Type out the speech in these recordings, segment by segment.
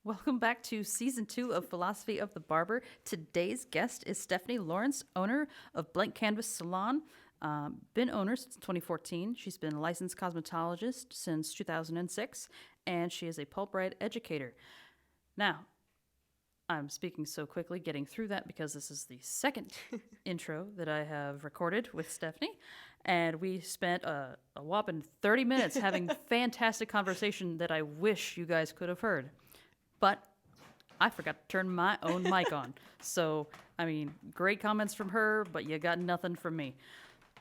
Welcome back to Season 2 of Philosophy of the Barber. Today's guest is Stephanie Lawrence, owner of Blank Canvas Salon. Been owner since 2014. She's been a licensed cosmetologist since 2006, and she is a Pulp Riot educator. Now, I'm speaking so quickly, getting through that because this is the second intro that I have recorded with Stephanie. And we spent a whopping 30 minutes having fantastic conversation that I wish you guys could have heard. But I forgot to turn my own mic on. So, I mean, great comments from her, but you got nothing from me.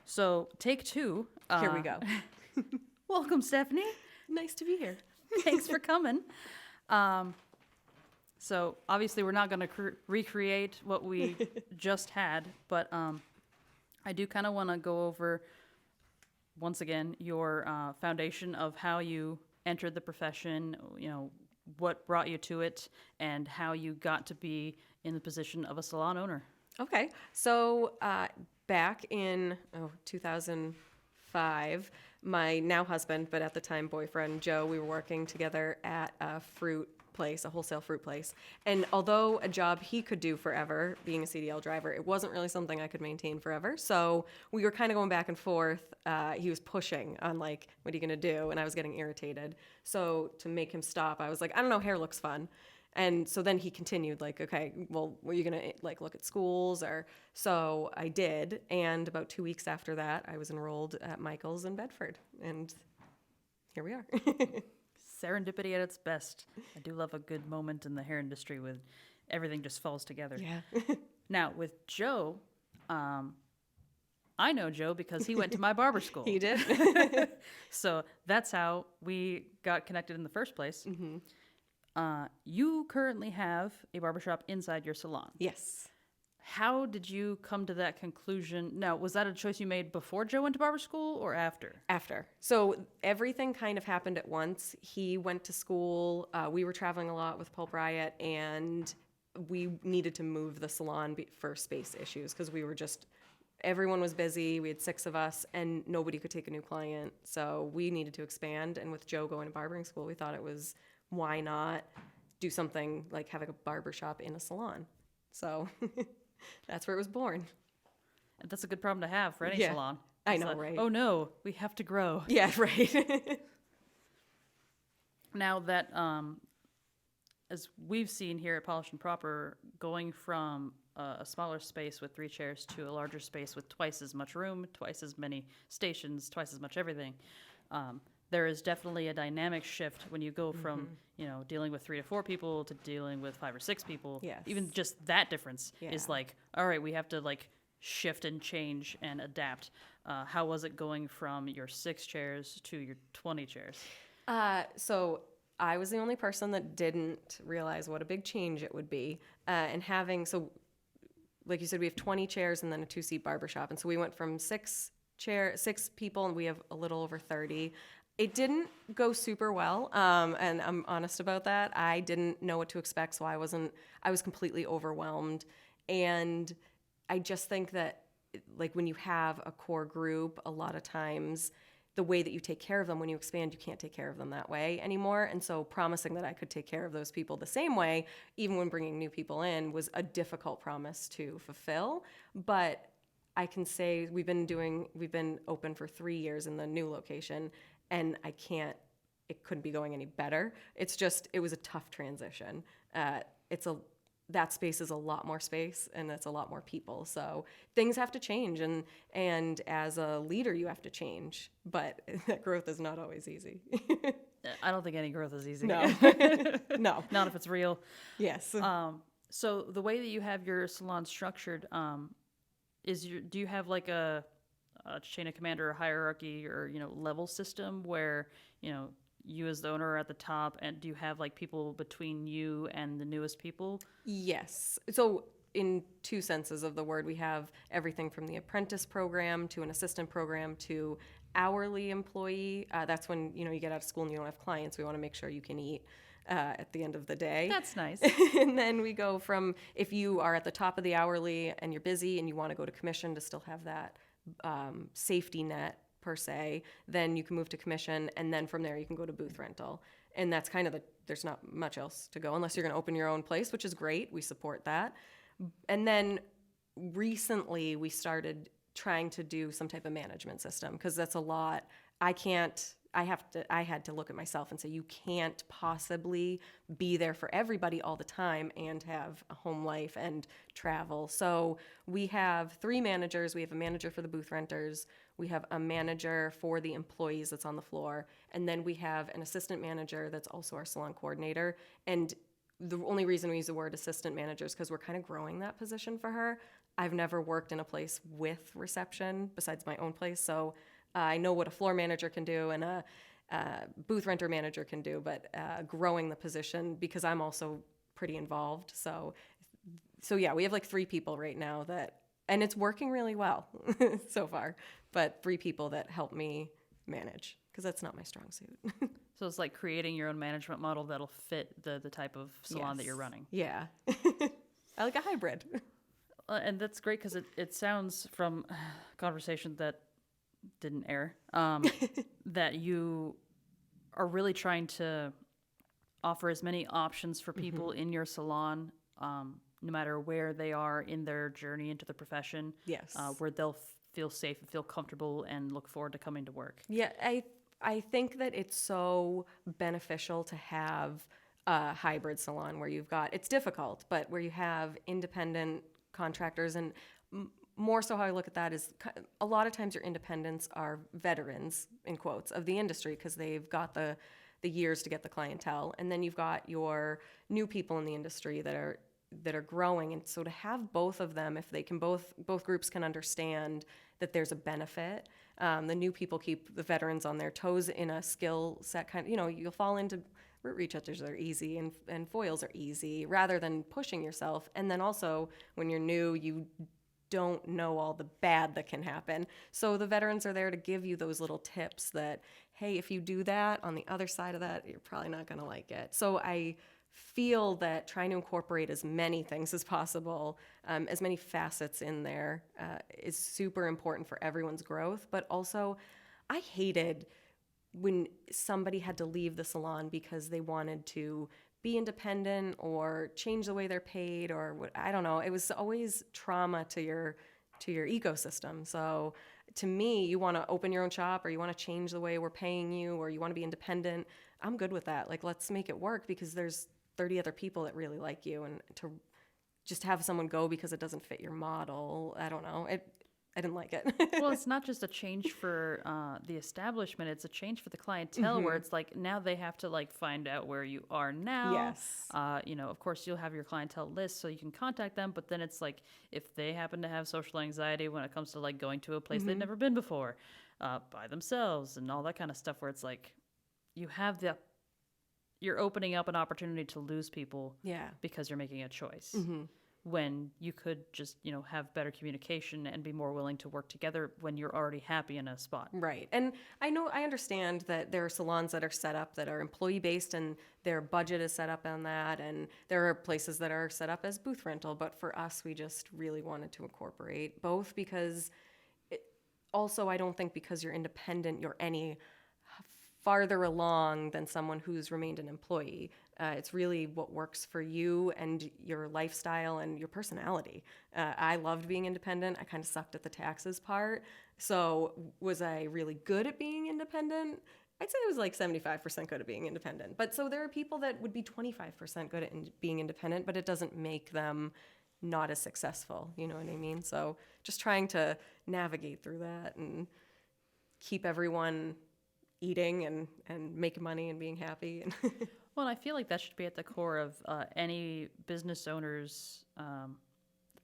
So, take two. Here we go. Welcome, Stephanie. Nice to be here. Thanks for coming. So, obviously, we're not going to recreate what we just had, but I do kind of want to go over, once again, your foundation of how you entered the profession, what brought you to it, and how you got to be in the position of a salon owner. Okay. So back in 2005, my now husband, but at the time boyfriend, Joe, we were working together at a fruit place, a wholesale fruit place. And although a job he could do forever, being a CDL driver, it wasn't really something I could maintain forever. So we were kind of going back and forth. He was pushing on like, what are you going to do? And I was getting irritated. So to make him stop, I was like, I don't know, hair looks fun. And so then he continued like, okay, well, were you going to like look at schools? Or so I did. And about 2 weeks after that, I was enrolled at Michael's in Bedford. And here we are. Serendipity at its best. I do love a good moment in the hair industry with everything just falls together. Yeah. Now, with Joe, I know Joe because he went to my barber school. He did. So that's how we got connected in the first place. Mm-hmm. You currently have a barbershop inside your salon. Yes. How did you come to that conclusion? Now, was that a choice you made before Joe went to barber school or after? After. So everything kind of happened at once. He went to school. We were traveling a lot with Pulp Riot, and we needed to move the salon for space issues because we were just, everyone was busy. We had 6 of us, and nobody could take a new client. So we needed to expand. And with Joe going to barbering school, we thought it was, why not do something like having a barbershop in a salon? So that's where it was born. And that's a good problem to have for any salon. I It's know, like, right? oh no, we have to grow. Yeah, right. Now that, as we've seen here at Polish and Proper, going from a smaller space with 3 chairs to a larger space with twice as much room, twice as many stations, twice as much everything, there is definitely a dynamic shift when you go from, dealing with 3 to 4 people to dealing with 5 or 6 people. Yes. Even just that difference is Yeah. like, all right, we have to like shift and change and adapt. How was it going from your 6 chairs to your 20 chairs? So I was the only person that didn't realize what a big change it would be. And having, so like you said, we have 20 chairs and then a 2-seat barbershop. And so we went from 6 people, and we have a little over 30. It didn't go super well, and I'm honest about that. I didn't know what to expect, so I was completely overwhelmed. And I just think that, like, when you have a core group, a lot of times the way that you take care of them when you expand, you can't take care of them that way anymore. And so promising that I could take care of those people the same way, even when bringing new people in, was a difficult promise to fulfill. But I can say we've been open for 3 years in the new location, and it couldn't be going any better. It was a tough transition. That space is a lot more space, and it's a lot more people. So things have to change, and as a leader, you have to change. But that growth is not always easy. I don't think any growth is easy. No, no, Not if it's real. yes. So the way that you have your salon structured, do you have like a chain of command or a hierarchy or level system where you as the owner are at the top, and do you have like people between you and the newest people? Yes. So in 2 senses of the word, we have everything from the apprentice program to an assistant program to hourly employee. That's when you get out of school and you don't have clients. We want to make sure you can eat at the end of the day. That's nice. And then we go from, if you are at the top of the hourly and you're busy and you want to go to commission to still have that safety net per se, then you can move to commission, and then from there you can go to booth rental. And that's kind of there's not much else to go unless you're going to open your own place, which is great. We support that. And then recently we started trying to do some type of management system, because that's a lot. I had to look at myself and say, you can't possibly be there for everybody all the time and have a home life and travel. So we have 3 managers. We have a manager for the booth renters. We have a manager for the employees that's on the floor. And then we have an assistant manager that's also our salon coordinator. And the only reason we use the word assistant manager is because we're kind of growing that position for her. I've never worked in a place with reception besides my own place, so I know what a floor manager can do and a booth renter manager can do, but growing the position, because I'm also pretty involved. So yeah, we have like 3 people right now and it's working really well so far, but 3 people that help me manage, because that's not my strong suit. So it's like creating your own management model that'll fit the type of salon that you're running. Yeah. I like a hybrid. And that's great, because it sounds from conversation that didn't air that you are really trying to offer as many options for people in your salon, no matter where they are in their journey into the profession. Yes. Where they'll feel safe and feel comfortable and look forward to coming to work. Yeah, I think that it's so beneficial to have a hybrid salon where it's difficult, but where you have independent contractors. And more so how I look at that is a lot of times your independents are veterans, in quotes, of the industry, because they've got the years to get the clientele. And then you've got your new people in the industry that are growing. And so to have both of them, if they can both groups can understand that there's a benefit. The new people keep the veterans on their toes in a skill set kind of, you'll fall into root retouchers are easy and foils are easy rather than pushing yourself. And then also when you're new, you don't know all the bad that can happen. So the veterans are there to give you those little tips that, hey, if you do that on the other side of that, you're probably not going to like it. So I feel that trying to incorporate as many things as possible, as many facets in there, is super important for everyone's growth. But also, I hated when somebody had to leave the salon because they wanted to be independent or change the way they're paid or what, I don't know. It was always trauma to your ecosystem. So to me, you want to open your own shop or you want to change the way we're paying you or you want to be independent. I'm good with that. Like, let's make it work because there's 30 other people that really like you, and to just have someone go because it doesn't fit your model, I don't know. I didn't like it. Well, it's not just a change for the establishment; it's a change for the clientele, where it's like now they have to like find out where you are now. Yes. Of course, you'll have your clientele list so you can contact them, but then it's like if they happen to have social anxiety when it comes to like going to a place they've never been before, by themselves, and all that kind of stuff, where it's like you're opening up an opportunity to lose people, because you're making a choice. When you could just, have better communication and be more willing to work together when you're already happy in a spot. Right. And I understand that there are salons that are set up that are employee-based and their budget is set up on that, and there are places that are set up as booth rental, but for us, we just really wanted to incorporate both because also I don't think because you're independent, you're any farther along than someone who's remained an employee. It's really what works for you and your lifestyle and your personality. I loved being independent. I kind of sucked at the taxes part. So was I really good at being independent? I'd say I was like 75% good at being independent. But so there are people that would be 25% good at being independent, but it doesn't make them not as successful. You know what I mean? So just trying to navigate through that and keep everyone eating and making money and being happy. Well, and I feel like that should be at the core of any business owner's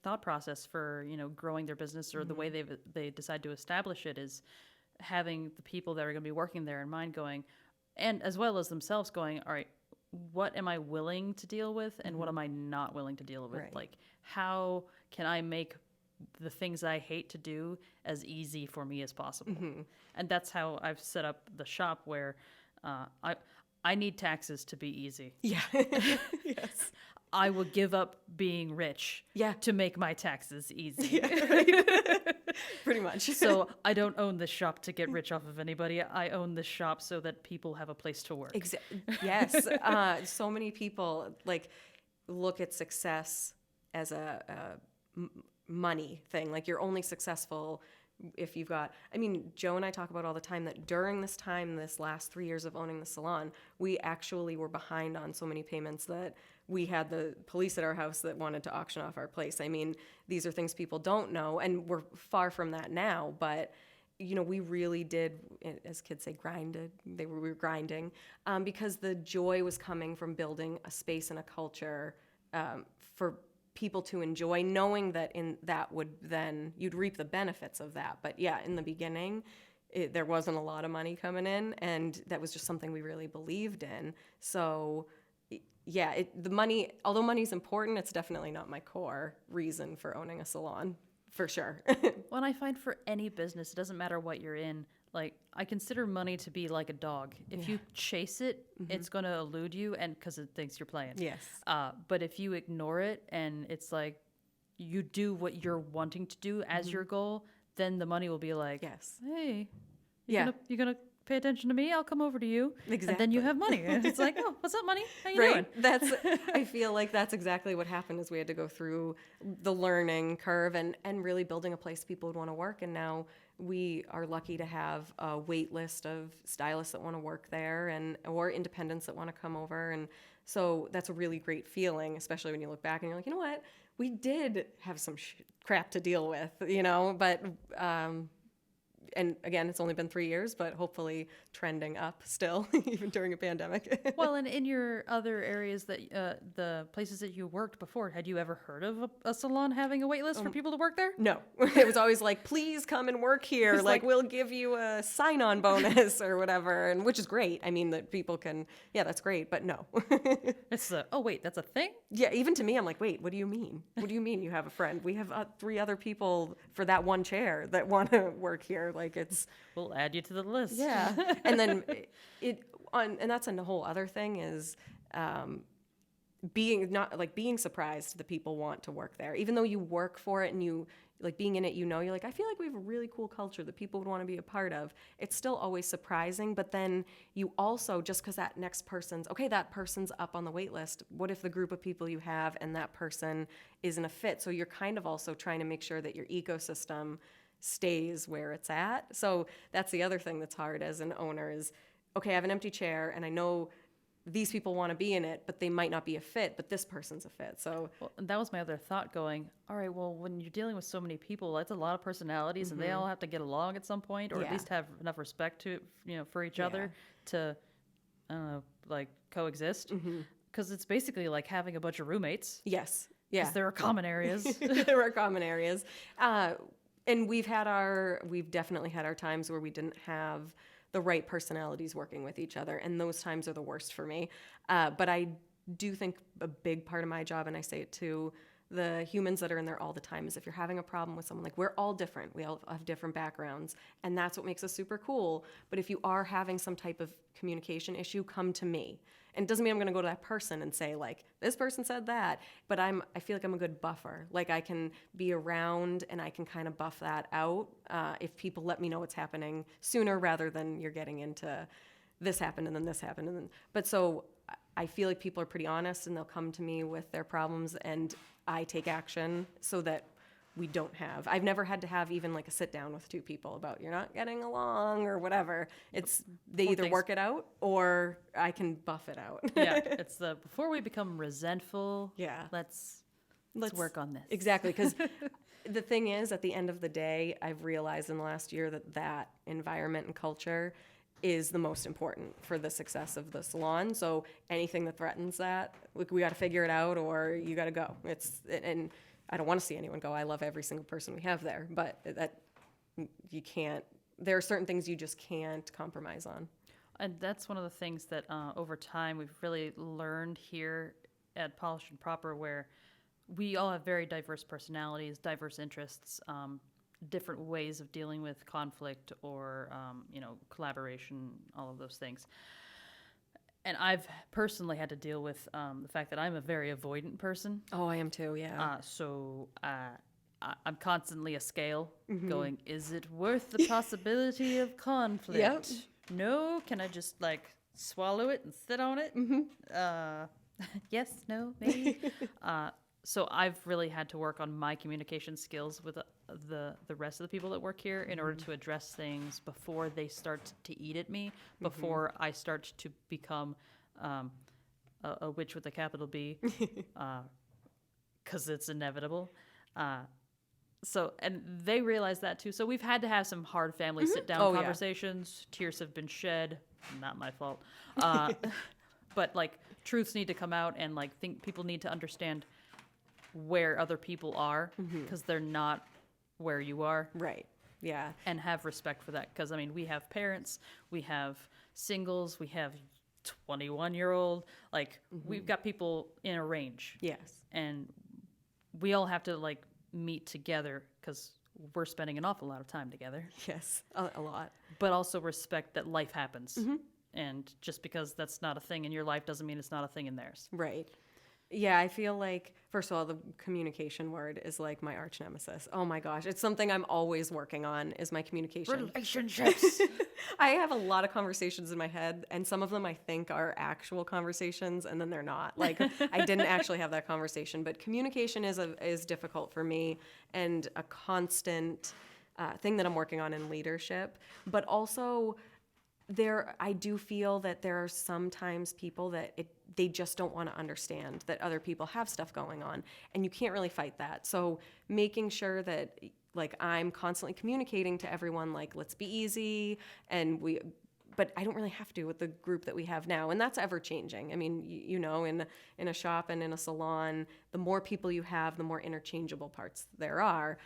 thought process for growing their business or the way they decide to establish it, is having the people that are going to be working there in mind, going, and as well as themselves going, all right, what am I willing to deal with and what am I not willing to deal with? Right. Like, how can I make the things I hate to do as easy for me as possible? And that's how I've set up the shop, where I need taxes to be easy. Yeah. Yes. I will give up being rich Yeah. to make my taxes easy. Pretty much. So I don't own this shop to get rich off of anybody. I own this shop so that people have a place to work. Yes. So many people like look at success as a money thing. Like you're only successful if you've got, I mean, Joe and I talk about all the time that during this time, this last 3 years of owning the salon, we actually were behind on so many payments that we had the police at our house that wanted to auction off our place. I mean, these are things people don't know, and we're far from that now, but you know, we really did, as kids say, grinded. We were grinding because the joy was coming from building a space and a culture for people to enjoy, knowing that in that would then you'd reap the benefits of that. But yeah, in the beginning, there wasn't a lot of money coming in, and that was just something we really believed in. So yeah, the money, although money's important, it's definitely not my core reason for owning a salon, for sure. Well, I find for any business, it doesn't matter what you're in. Like, I consider money to be like a dog. If you chase it, it's going to elude you, and because it thinks you're playing. Yes. But if you ignore it and it's like you do what you're wanting to do as your goal, then the money will be like, Yes. hey, Yeah. you're gonna pay attention to me? I'll come over to you. Exactly. And then you have money. And it's like, oh, what's up, money? How you doing? I feel like that's exactly what happened is we had to go through the learning curve and really building a place people would want to work. And now we are lucky to have a wait list of stylists that want to work there or independents that want to come over. And so that's a really great feeling, especially when you look back and you're like, you know what? We did have some crap to deal with, you know, but and again, it's only been 3 years, but hopefully trending up still, even during a pandemic. Well, and in your other areas that the places that you worked before, had you ever heard of a salon having a wait list for people to work there? No, it was always like, please come and work here. Like, we'll give you a sign-on bonus or whatever, and which is great. I mean, that people can, yeah, that's great, but no. It's oh wait, that's a thing? Yeah, even to me, I'm like, wait, what do you mean? What do you mean you have a friend? We have 3 other people for that one chair that want to work here. Like We'll add you to the list. Yeah, and then and that's a whole other thing is being surprised that people want to work there, even though you work for it and you like being in it. You know, you're like, I feel like we have a really cool culture that people would want to be a part of. It's still always surprising, but then you also, just because that person's up on the wait list. What if the group of people you have and that person isn't a fit? So you're kind of also trying to make sure that your ecosystem stays where it's at. So that's the other thing that's hard as an owner is, okay, I have an empty chair and I know these people want to be in it, but they might not be a fit, but this person's a fit. So well, that was my other thought going, all right, well, when you're dealing with so many people, that's a lot of personalities and they all have to get along at some point or at least have enough respect to, for each other to, I don't know, like coexist. Because it's basically like having a bunch of roommates. Yes. Yeah. 'Cause there are common areas. There are common areas. And we've definitely had our times where we didn't have the right personalities working with each other. And those times are the worst for me. But I do think a big part of my job, and I say it to the humans that are in there all the time, is if you're having a problem with someone, like we're all different. We all have different backgrounds. And that's what makes us super cool. But if you are having some type of communication issue, come to me. And it doesn't mean I'm going to go to that person and say, like, this person said that. But I feel like I'm a good buffer. Like, I can be around and I can kind of buff that out if people let me know what's happening sooner rather than you're getting into this happened and then this happened. But so I feel like people are pretty honest and they'll come to me with their problems and I take action so that I've never had to have even like a sit down with 2 people about you're not getting along or whatever. They either work it out or I can buff it out. Yeah, it's before we become resentful. Yeah, let's work on this. Exactly, because the thing is, at the end of the day, I've realized in the last year that environment and culture is the most important for the success of the salon. So anything that threatens that, we got to figure it out, or you got to go. And I don't want to see anyone go. I love every single person we have there, but that you can't. There are certain things you just can't compromise on. And that's one of the things that over time we've really learned here at Polish and Proper, where we all have very diverse personalities, diverse interests, different ways of dealing with conflict or collaboration, all of those things. And I've personally had to deal with the fact that I'm a very avoidant person. Oh, I am too. Yeah. I'm constantly a scale going, is it worth the possibility of conflict? Yep. No? Can I just like swallow it and sit on it? Yes, no, maybe. So I've really had to work on my communication skills with the rest of the people that work here in order to address things before they start to eat at me, before I start to become a witch with a capital B, because it's inevitable. And they realize that too. So we've had to have some hard family sit-down conversations. Yeah. Tears have been shed. Not my fault. But like truths need to come out, and like people need to understand where other people are, because they're not where you are. Right. Yeah. And have respect for that. Because I mean, we have parents, we have singles, we have 21-year-old. Like we've got people in a range. Yes. And we all have to like meet together because we're spending an awful lot of time together. Yes, a lot. But also respect that life happens. And just because that's not a thing in your life doesn't mean it's not a thing in theirs. Right. Yeah, I feel like, first of all, the communication word is like my arch nemesis. Oh my gosh, it's something I'm always working on, is my communication. Relationships. I have a lot of conversations in my head, and some of them I think are actual conversations, and then they're not. Like, I didn't actually have that conversation, but communication is difficult for me, and a constant thing that I'm working on in leadership. But also, I do feel that there are sometimes people that they just don't want to understand that other people have stuff going on, and you can't really fight that. So making sure that like I'm constantly communicating to everyone, like, let's be easy, but I don't really have to with the group that we have now, and that's ever changing. I mean, you know, in a shop and in a salon, the more people you have, the more interchangeable parts there are.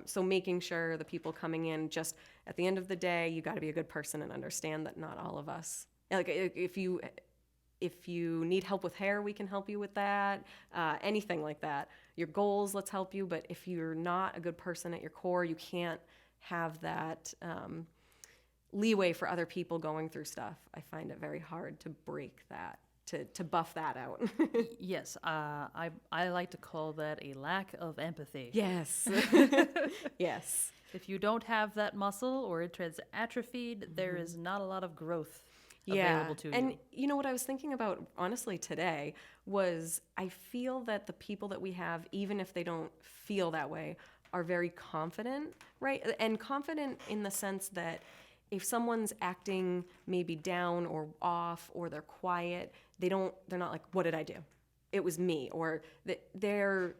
So making sure the people coming in, just at the end of the day, you got to be a good person and understand that not all of us, like if you need help with hair, we can help you with that. Anything like that. Your goals, let's help you. But if you're not a good person at your core, you can't have that leeway for other people going through stuff. I find it very hard to break that, to buff that out. Yes, I like to call that a lack of empathy. Yes. Yes. If you don't have that muscle or it has atrophied, there is not a lot of growth available to you. And you know what I was thinking about, honestly, today was I feel that the people that we have, even if they don't feel that way, are very confident, right? And confident in the sense that if someone's acting maybe down or off or they're quiet, they're not like, what did I do? It was me. Or they're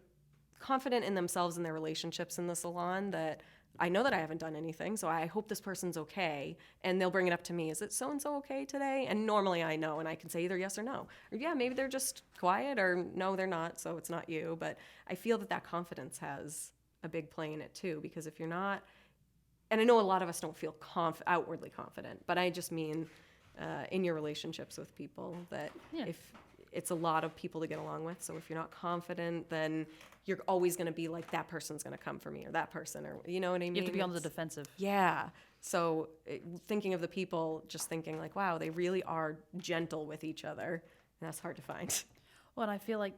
confident in themselves and their relationships in the salon, that I know that I haven't done anything, so I hope this person's okay. And they'll bring it up to me. Is it so-and-so okay today? And normally I know, and I can say either yes or no. Or yeah, maybe they're just quiet, or no, they're not, so it's not you. But I feel that confidence has a big play in it too, because if you're not, and I know a lot of us don't feel outwardly confident, but I just mean in your relationships with people, that if it's a lot of people to get along with, so if you're not confident, then you're always going to be like, that person's going to come for me, or that person, or you know what I mean? You have to be on the defensive. Yeah. So thinking of the people, just thinking like, wow, they really are gentle with each other, and that's hard to find. Well, and I feel like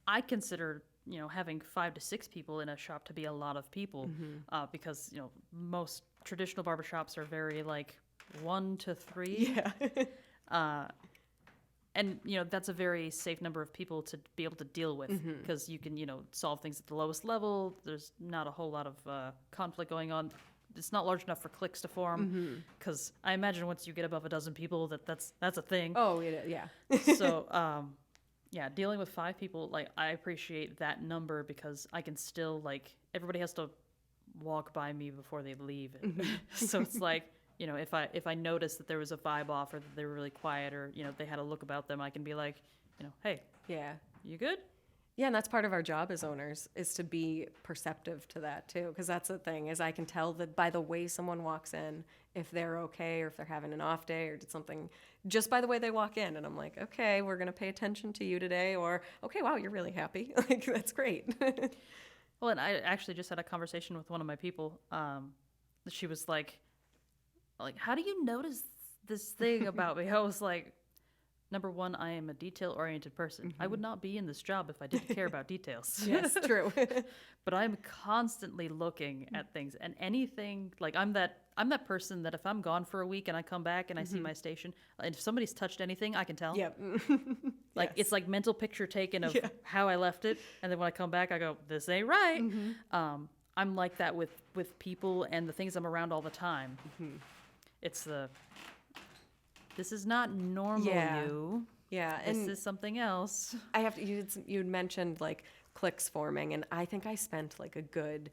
I consider, having 5 to 6 people in a shop to be a lot of people, because, most traditional barbershops are very like 1 to 3. Yeah. And, that's a very safe number of people to be able to deal with, because you can, solve things at the lowest level. There's not a whole lot of conflict going on. It's not large enough for cliques to form, because I imagine once you get above a dozen people, that's a thing. Oh, yeah. So, dealing with 5 people, like, I appreciate that number, because I can still, like, everybody has to walk by me before they leave. So it's like, if I notice that there was a vibe off, or that they were really quiet, or, they had a look about them, I can be like, hey, yeah, you good? Yeah, and that's part of our job as owners, is to be perceptive to that too, because that's the thing, is I can tell that by the way someone walks in, if they're okay, or if they're having an off day, or did something, just by the way they walk in, and I'm like, okay, we're gonna pay attention to you today, or okay, wow, you're really happy, like, that's great. Well, and I actually just had a conversation with one of my people. She was like, how do you notice this thing about me? I was like, Number one, I am a detail-oriented person. I would not be in this job if I didn't care about details. Yes, true. But I'm constantly looking at things, and anything like I'm that person that if I'm gone for a week and I come back and I see my station, and if somebody's touched anything, I can tell. Yep. Like Yes. it's like mental picture taken of how I left it, and then when I come back, I go, "This ain't right." I'm like that with people and the things I'm around all the time. It's this is not normal Yeah. you. Yeah, This and is something else. I have to. You'd mentioned like cliques forming, and I think I spent like a good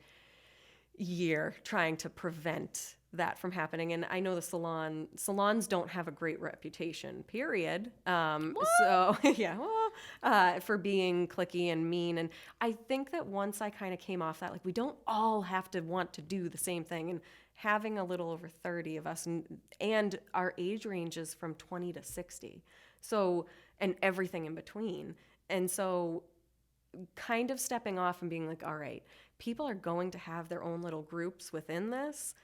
year trying to prevent that from happening. And I know the salons don't have a great reputation. Period. So yeah, well, for being cliquey and mean. And I think that once I kind of came off that, like we don't all have to want to do the same thing. And having a little over 30 of us, and our age ranges from 20 to 60. So, and everything in between. And so kind of stepping off and being like, all right, people are going to have their own little groups within this.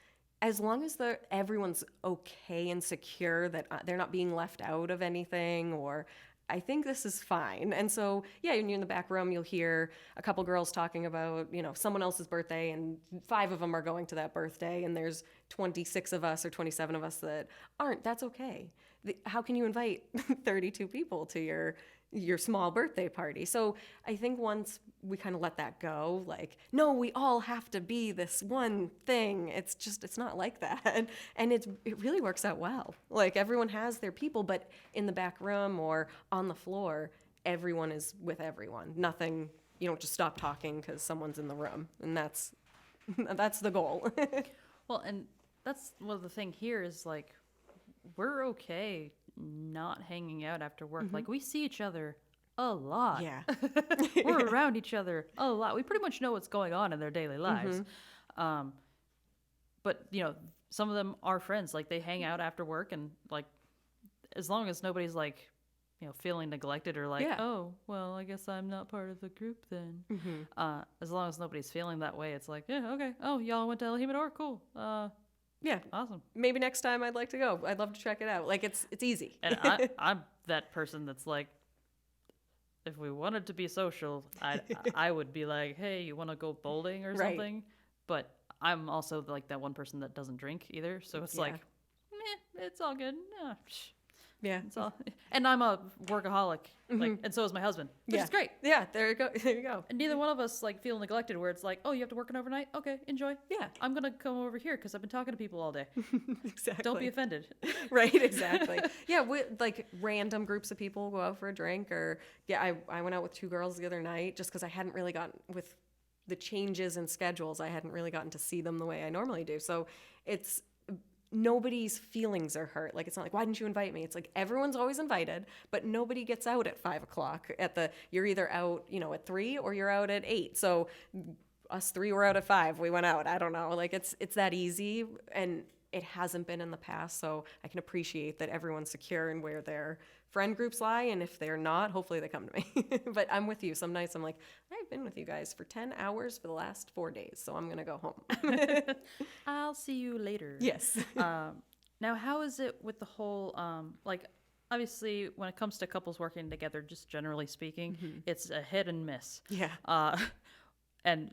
As long as everyone's okay and secure that they're not being left out of anything, or I think this is fine. And so, yeah, when you're in the back room, you'll hear a couple girls talking about, someone else's birthday, and 5 of them are going to that birthday, and there's 26 of us or 27 of us that aren't. That's okay. How can you invite 32 people to your small birthday party? So I think once we kind of let that go, like, no, we all have to be this one thing. It's not like that. And it really works out well. Like everyone has their people, but in the back room or on the floor, everyone is with everyone. Nothing, you don't just stop talking because someone's in the room. And that's the goal. Well, and that's the thing here is like, we're okay not hanging out after work. Like we see each other a lot. Yeah. We're around each other a lot. We pretty much know what's going on in their daily lives. But some of them are friends. Like they hang out after work, and like as long as nobody's like feeling neglected or like, oh well, I guess I'm not part of the group then. As long as nobody's feeling that way, it's like, yeah, okay. Oh, y'all went to El Jimador? Cool. Yeah. Awesome. Maybe next time I'd like to go. I'd love to check it out. Like it's easy. And I'm that person that's like, if we wanted to be social, I would be like, hey, you want to go bowling or something? But I'm also like that one person that doesn't drink either. So it's like, meh, it's all good. Yeah. It's all, and I'm a workaholic, like, and so is my husband, which is great. Yeah, there you go. There you go. And neither one of us like feel neglected where it's like, oh, you have to work an overnight? Okay, enjoy. Yeah. I'm going to come over here because I've been talking to people all day. Exactly. Don't be offended. Right, exactly. Yeah, like random groups of people go out for a drink, or I went out with 2 girls the other night just because I hadn't really gotten, with the changes in schedules, I hadn't really gotten to see them the way I normally do. So it's nobody's feelings are hurt. Like it's not like, why didn't you invite me? It's like everyone's always invited, but nobody gets out at 5 o'clock. You're either out, at 3 or you're out at 8. So us 3 were out at 5. We went out. I don't know. Like it's that easy, and it hasn't been in the past. So I can appreciate that everyone's secure in where their friend groups lie, and if they're not, hopefully they come to me. But I'm with you. Some nights I'm like, I've been with you guys for 10 hours for the last 4 days, so I'm gonna go home. I'll see you later. Yes. Now, how is it with the whole, like, obviously, when it comes to couples working together, just generally speaking, it's a hit and miss. Yeah. And,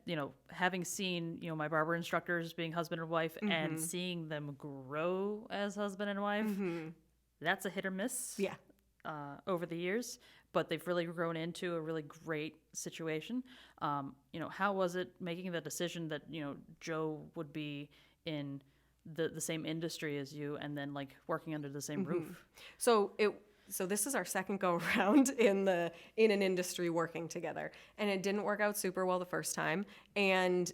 having seen, my barber instructors being husband and wife and seeing them grow as husband and wife, that's a hit or miss. Yeah. Over the years, but they've really grown into a really great situation. How was it making the decision that, Joe would be in the same industry as you and then like working under the same roof? So this is our second go around in an industry working together, and it didn't work out super well the first time. And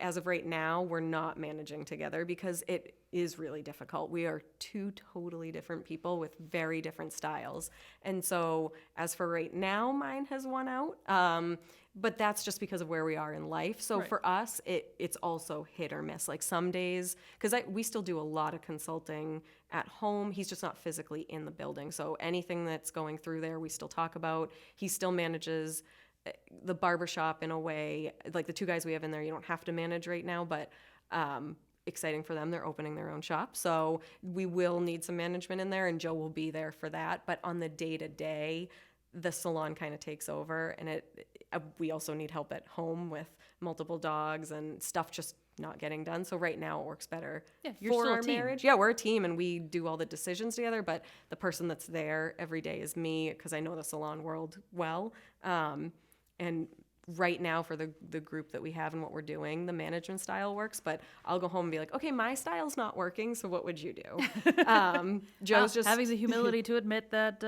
as of right now, we're not managing together because it is really difficult. We are 2 totally different people with very different styles. And so as for right now, mine has won out. But that's just because of where we are in life. So for us, it's also hit or miss. Like some days, because we still do a lot of consulting at home. He's just not physically in the building. So anything that's going through there, we still talk about. He still manages the barbershop in a way. Like the 2 guys we have in there, you don't have to manage right now. But exciting for them. They're opening their own shop. So we will need some management in there, and Joe will be there for that. But on the day-to-day, the salon kind of takes over, and we also need help at home with multiple dogs and stuff just not getting done. So right now it works better you're for still a our team. marriage. Yeah, we're a team, and we do all the decisions together, but the person that's there every day is me, because I know the salon world well. And right now for the group that we have and what we're doing, the management style works, but I'll go home and be like, okay, my style's not working, so what would you do? Joe's just having the humility to admit that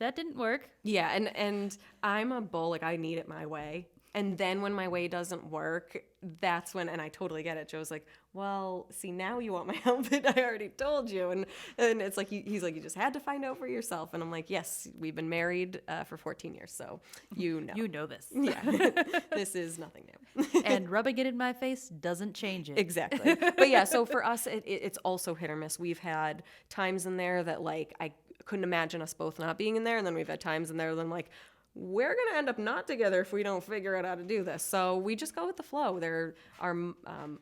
that didn't work. Yeah, and I'm a bull, like I need it my way. And then when my way doesn't work, that's when, and I totally get it. Joe's like, well, see, now you want my help, but I already told you. And it's like, he's like, you just had to find out for yourself. And I'm like, yes, we've been married for 14 years, so you know. You know this. Yeah, this is nothing new. And rubbing it in my face doesn't change it. Exactly. But yeah, so for us, it's also hit or miss. We've had times in there that like, I couldn't imagine us both not being in there. And then we've had times in there that I'm like, we're going to end up not together if we don't figure out how to do this. So we just go with the flow. There are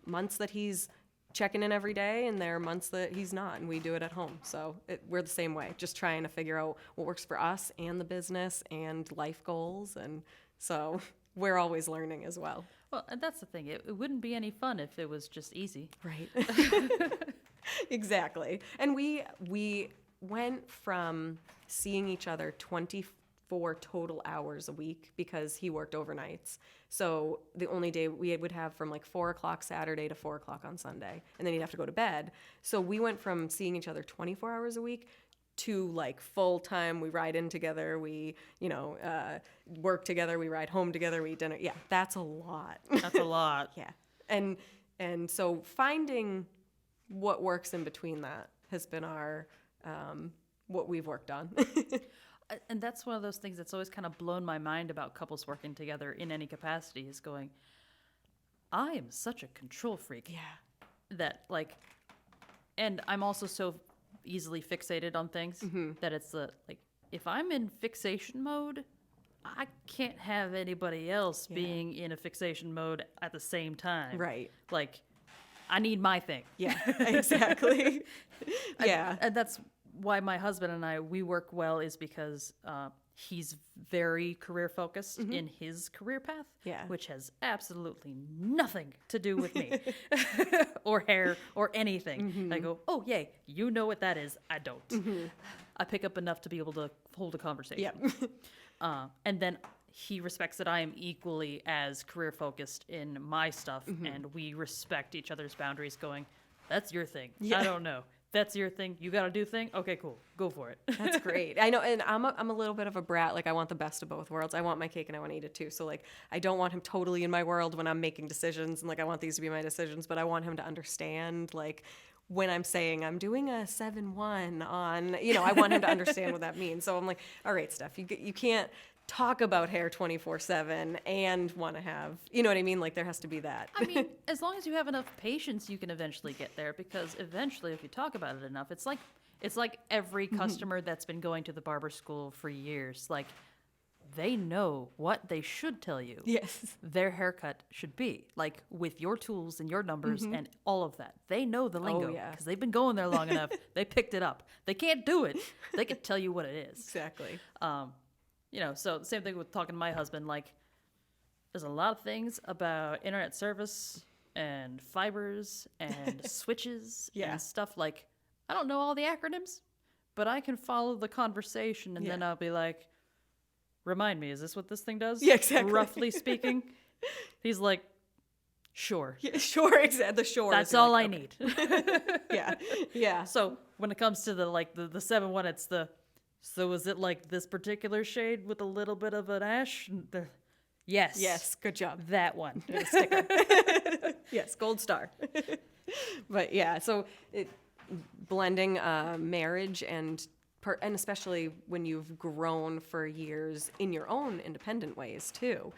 months that he's checking in every day, and there are months that he's not, and we do it at home. So we're the same way, just trying to figure out what works for us and the business and life goals. And so we're always learning as well. Well, and that's the thing. It wouldn't be any fun if it was just easy. Right. Exactly. And we went from seeing each other 24 total hours a week because he worked overnights. So the only day we would have from like 4 o'clock Saturday to 4 o'clock on Sunday, and then he'd have to go to bed. So we went from seeing each other 24 hours a week to like full time. We ride in together. We, work together. We ride home together. We eat dinner. Yeah, that's a lot. That's a lot. Yeah. And so finding what works in between that has been our, what we've worked on. And that's one of those things that's always kind of blown my mind about couples working together in any capacity is going, I am such a control freak. Yeah. That like, and I'm also so easily fixated on things that it's like, if I'm in fixation mode, I can't have anybody else being in a fixation mode at the same time. Right. Like, I need my thing. Yeah, exactly. Yeah. And that's why my husband and we work well, is because he's very career focused in his career path, which has absolutely nothing to do with me or hair or anything. I go, oh, yay, you know what that is. I don't. I pick up enough to be able to hold a conversation. And then he respects that I am equally as career focused in my stuff, and we respect each other's boundaries going, that's your thing. I don't know. That's your thing. You got to do thing. Okay, cool. Go for it. That's great. I know. And I'm a little bit of a brat. Like I want the best of both worlds. I want my cake and I want to eat it too. So like, I don't want him totally in my world when I'm making decisions. And like, I want these to be my decisions, but I want him to understand like when I'm saying I'm doing a 7-1 on, I want him to understand what that means. So I'm like, all right, Steph, you can't talk about hair 24/7 and want to have, you know what I mean? Like there has to be that. I mean, as long as you have enough patience, you can eventually get there, because eventually if you talk about it enough, it's like every customer that's been going to the barber school for years, like they know what they should tell you. Yes. Their haircut should be like with your tools and your numbers and all of that. They know the lingo because they've been going there long enough. They picked it up. They can't do it. They can tell you what it is. Exactly. So the same thing with talking to my husband, like there's a lot of things about internet service and fibers and switches and stuff. Like, I don't know all the acronyms, but I can follow the conversation, and then I'll be like, remind me, is this what this thing does? Yeah, exactly. Roughly speaking. He's like, sure. Yeah, sure, exactly. The sure. That's all I need. Yeah. Yeah. So when it comes to the 7-1, it's so is it like this particular shade with a little bit of an ash? Yes. Yes, good job. That one. Sticker. Yes, gold star. But yeah, so blending marriage and especially when you've grown for years in your own independent ways too.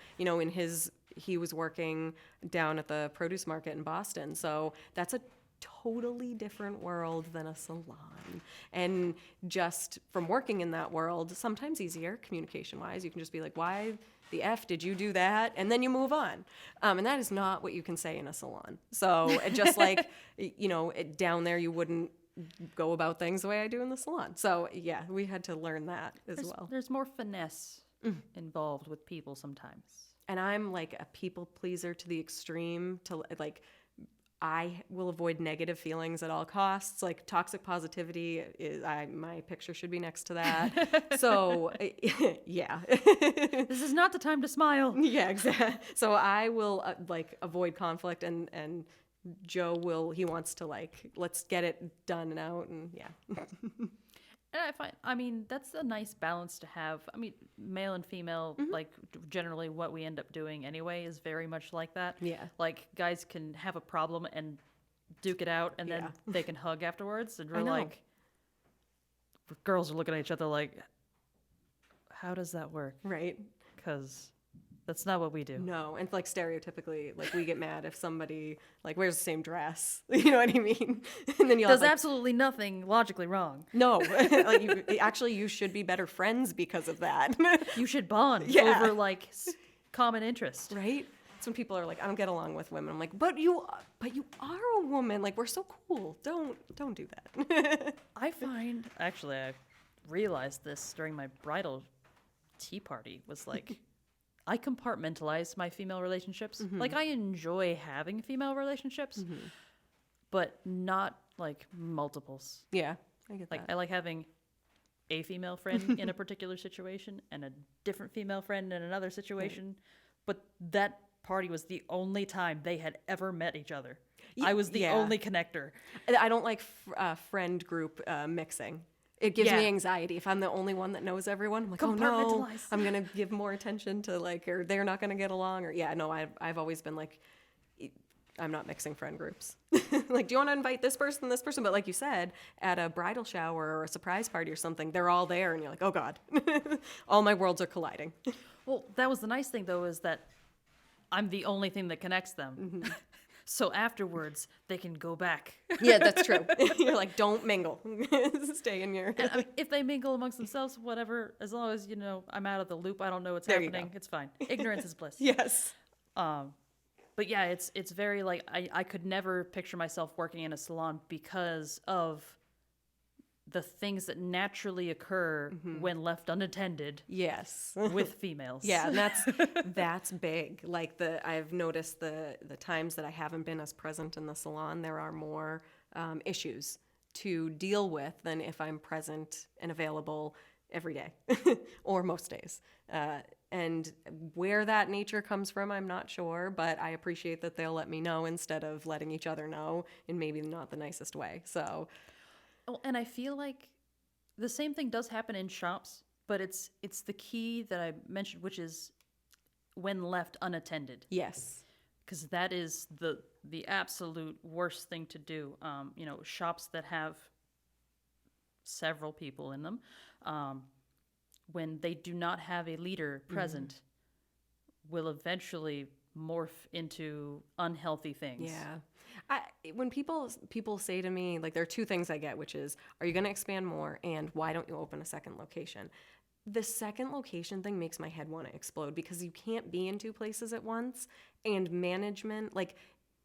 He was working down at the produce market in Boston, so that's a totally different world than a salon. And just from working in that world, sometimes easier communication wise, you can just be like, why the F did you do that? And then you move on. And that is not what you can say in a salon. So just like, down there you wouldn't go about things the way I do in the salon. So yeah, we had to learn that as well. There's more finesse involved with people sometimes. And I'm like a people pleaser to the extreme, to like, I will avoid negative feelings at all costs. Like toxic positivity my picture should be next to that. So yeah. This is not the time to smile. Yeah, exactly. So I will avoid conflict, and Joe he wants to let's get it done and out, and yeah. And I mean, that's a nice balance to have. I mean, male and female, like generally what we end up doing anyway is very much like that. Yeah. Like guys can have a problem and duke it out, and then they can hug afterwards. And we're like, girls are looking at each other like, how does that work? Right. Because that's not what we do. No, and stereotypically, we get mad if somebody wears the same dress. You know what I mean? And then does absolutely nothing logically wrong. No, you should be better friends because of that. You should bond over common interest. Right? It's when people are like, I don't get along with women. I'm like, but you are a woman. Like, we're so cool. Don't do that. I realized this during my bridal tea party was like, I compartmentalize my female relationships. Like, I enjoy having female relationships, but not multiples. Yeah, I get that. that. I like having a female friend in a particular situation and a different female friend in another situation. Right. But that party was the only time they had ever met each other. I was the only connector. I don't like friend group mixing. It gives me anxiety. If I'm the only one that knows everyone, I'm like, oh no, I'm going to give more attention to or they're not going to get along, or I've always been like, I'm not mixing friend groups. Like, do you want to invite this person? But like you said, at a bridal shower or a surprise party or something, they're all there and you're like, oh God, all my worlds are colliding. Well, that was the nice thing though, is that I'm the only thing that connects them. So afterwards, they can go back. Yeah, that's true. You're like, don't mingle. Stay in your... And, I mean, if they mingle amongst themselves, whatever, as long as, I'm out of the loop, I don't know what's happening, it's fine. Ignorance is bliss. Yes. But yeah, it's very I could never picture myself working in a salon because of the things that naturally occur when left unattended. Yes. With females. Yeah, and that's big. I've noticed the times that I haven't been as present in the salon, there are more issues to deal with than if I'm present and available every day or most days. And where that nature comes from, I'm not sure, but I appreciate that they'll let me know instead of letting each other know in maybe not the nicest way. So... Oh, and I feel like the same thing does happen in shops, but it's the key that I mentioned, which is when left unattended. Yes. Because that is the absolute worst thing to do. Shops that have several people in them, when they do not have a leader present, will eventually morph into unhealthy things. Yeah. When people say to me, there are two things I get, which is, are you going to expand more? And why don't you open a second location? The second location thing makes my head want to explode because you can't be in two places at once. And management,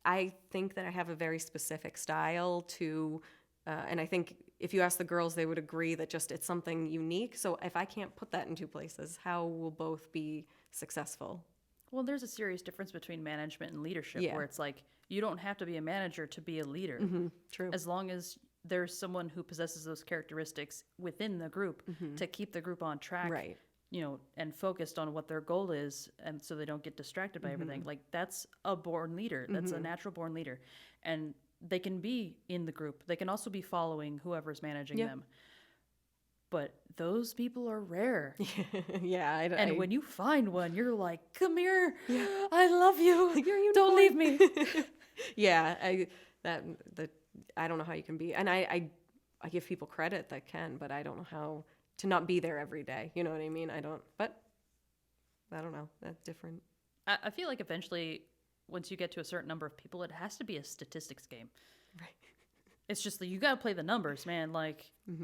I think that I have a very specific style to, and I think if you ask the girls, they would agree that it's something unique. So if I can't put that in two places, how will both be successful? Well, there's a serious difference between management and leadership where it's you don't have to be a manager to be a leader. True. As long as there's someone who possesses those characteristics within the group to keep the group on track, right. And focused on what their goal is, and so they don't get distracted by everything. That's a born leader. That's a natural born leader. And they can be in the group. They can also be following whoever's managing them. But those people are rare. Yeah. And when you find one, you're like, come here. Yeah. I love you. Don't leave me. Yeah. I don't know how you can be. And I give people credit that can, but I don't know how to not be there every day. You know what I mean? But I don't know. That's different. I feel like eventually, once you get to a certain number of people, it has to be a statistics game. Right. It's just that you got to play the numbers, man.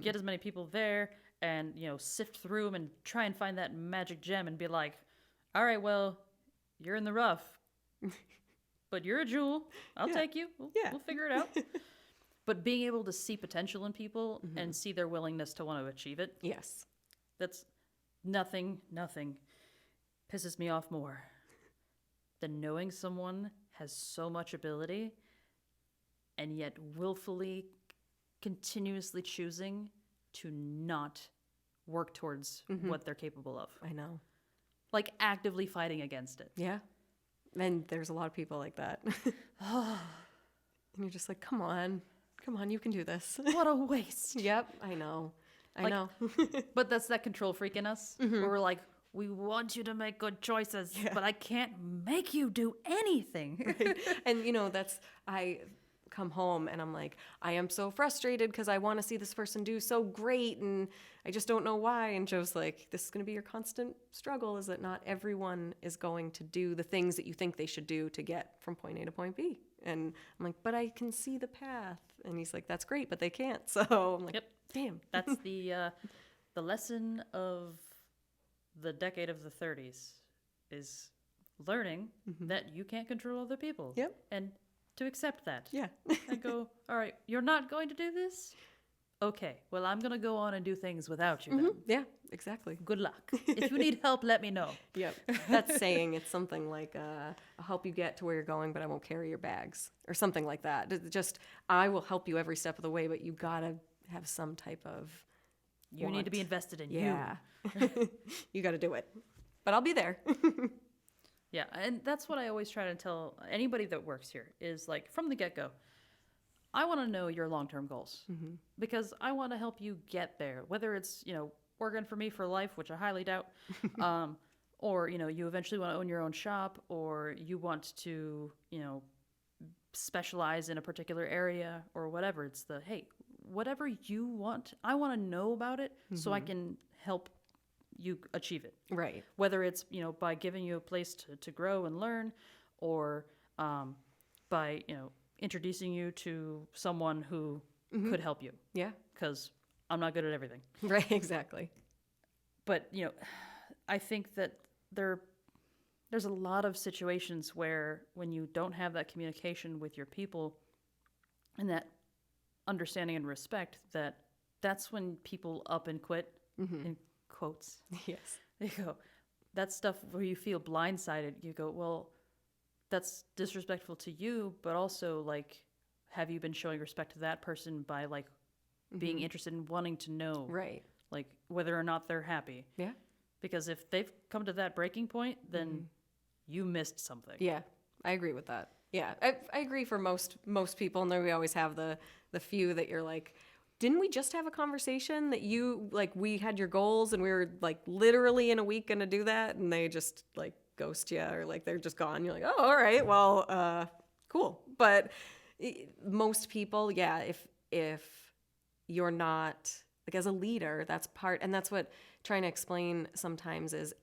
Get as many people there and, sift through them and try and find that magic gem and be like, all right, well, you're in the rough, but you're a jewel. I'll take you. We'll figure it out. But being able to see potential in people and see their willingness to want to achieve it, Yes. that's nothing pisses me off more than knowing someone has so much ability and yet willfully, continuously choosing to not work towards what they're capable of. I know. Like actively fighting against it. Yeah. And there's a lot of people like that. And you're just like, come on, you can do this. What a waste. Yep, I know. I know. But that's that control freak in us where we're like, we want you to make good choices, but I can't make you do anything. Right. And I come home and I'm like, I am so frustrated because I want to see this person do so great and I just don't know why. And Joe's like, this is going to be your constant struggle, is that not everyone is going to do the things that you think they should do to get from point A to point B. And I'm like, but I can see the path. And he's like, that's great, but they can't. So I'm like, damn. That's the lesson of the decade of the 30s is learning that you can't control other people. Yep. And to accept that. Yeah. And go, all right, you're not going to do this? Okay, well, I'm going to go on and do things without you then. Yeah, exactly. Good luck. If you need help, let me know. Yep. That's saying it's something like, I'll help you get to where you're going, but I won't carry your bags or something like that. Just, I will help you every step of the way, but you got to have some type of You need to be invested in Yeah. You got to do it. But I'll be there. Yeah, and that's what I always try to tell anybody that works here is like from the get-go, I want to know your long-term goals because I want to help you get there, whether it's, working for me for life, which I highly doubt, or, you eventually want to own your own shop or you want to, specialize in a particular area or whatever. It's the, hey, whatever you want, I want to know about it so I can help you achieve it. Right. Whether it's, by giving you a place to grow and learn or by, introducing you to someone who could help you. Yeah. Because I'm not good at everything. Right, exactly. But, I think that there's a lot of situations where when you don't have that communication with your people and that understanding and respect, that's when people up and quit, in quotes. Yes. You go, that stuff where you feel blindsided, you go, well, that's disrespectful to you, but also, like, have you been showing respect to that person by, like, being interested in wanting to know, Right. like, whether or not they're happy? Yeah. Because if they've come to that breaking point, then you missed something. Yeah, I agree with that. Yeah, I agree for most people, and then we always have the few that you're like, didn't we just have a conversation that you, like, we had your goals and we were, like, literally in a week going to do that, and they just, like, ghost you or, like, they're just gone. You're like, oh, all right, well, cool. But most people, yeah, if you're not, like, as a leader, that's part, and that's what trying to explain sometimes is,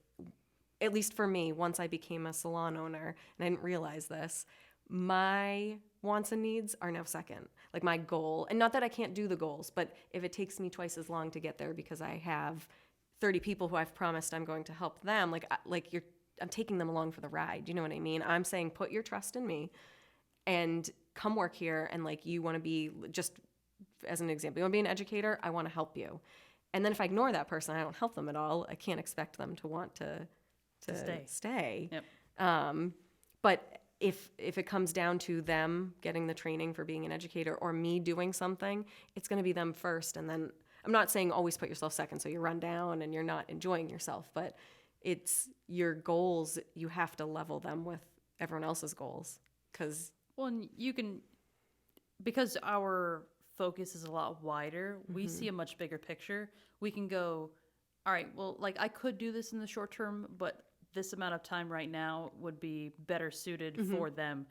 at least for me, once I became a salon owner, and I didn't realize this, my wants and needs are now second. Like my goal, and not that I can't do the goals, but if it takes me twice as long to get there because I have 30 people who I've promised I'm going to help them, I'm taking them along for the ride. You know what I mean? I'm saying, put your trust in me and come work here. And like, you want to be, just as an example, you want to be an educator? I want to help you. And then if I ignore that person, I don't help them at all. I can't expect them to want to stay. Yep. But if it comes down to them getting the training for being an educator or me doing something, it's going to be them first. And then I'm not saying always put yourself second so you run down and you're not enjoying yourself, but it's your goals. You have to level them with everyone else's goals because and you can, because our focus is a lot wider, we see a much bigger picture. We can go, all right, well, like I could do this in the short term, but this amount of time right now would be better suited for them.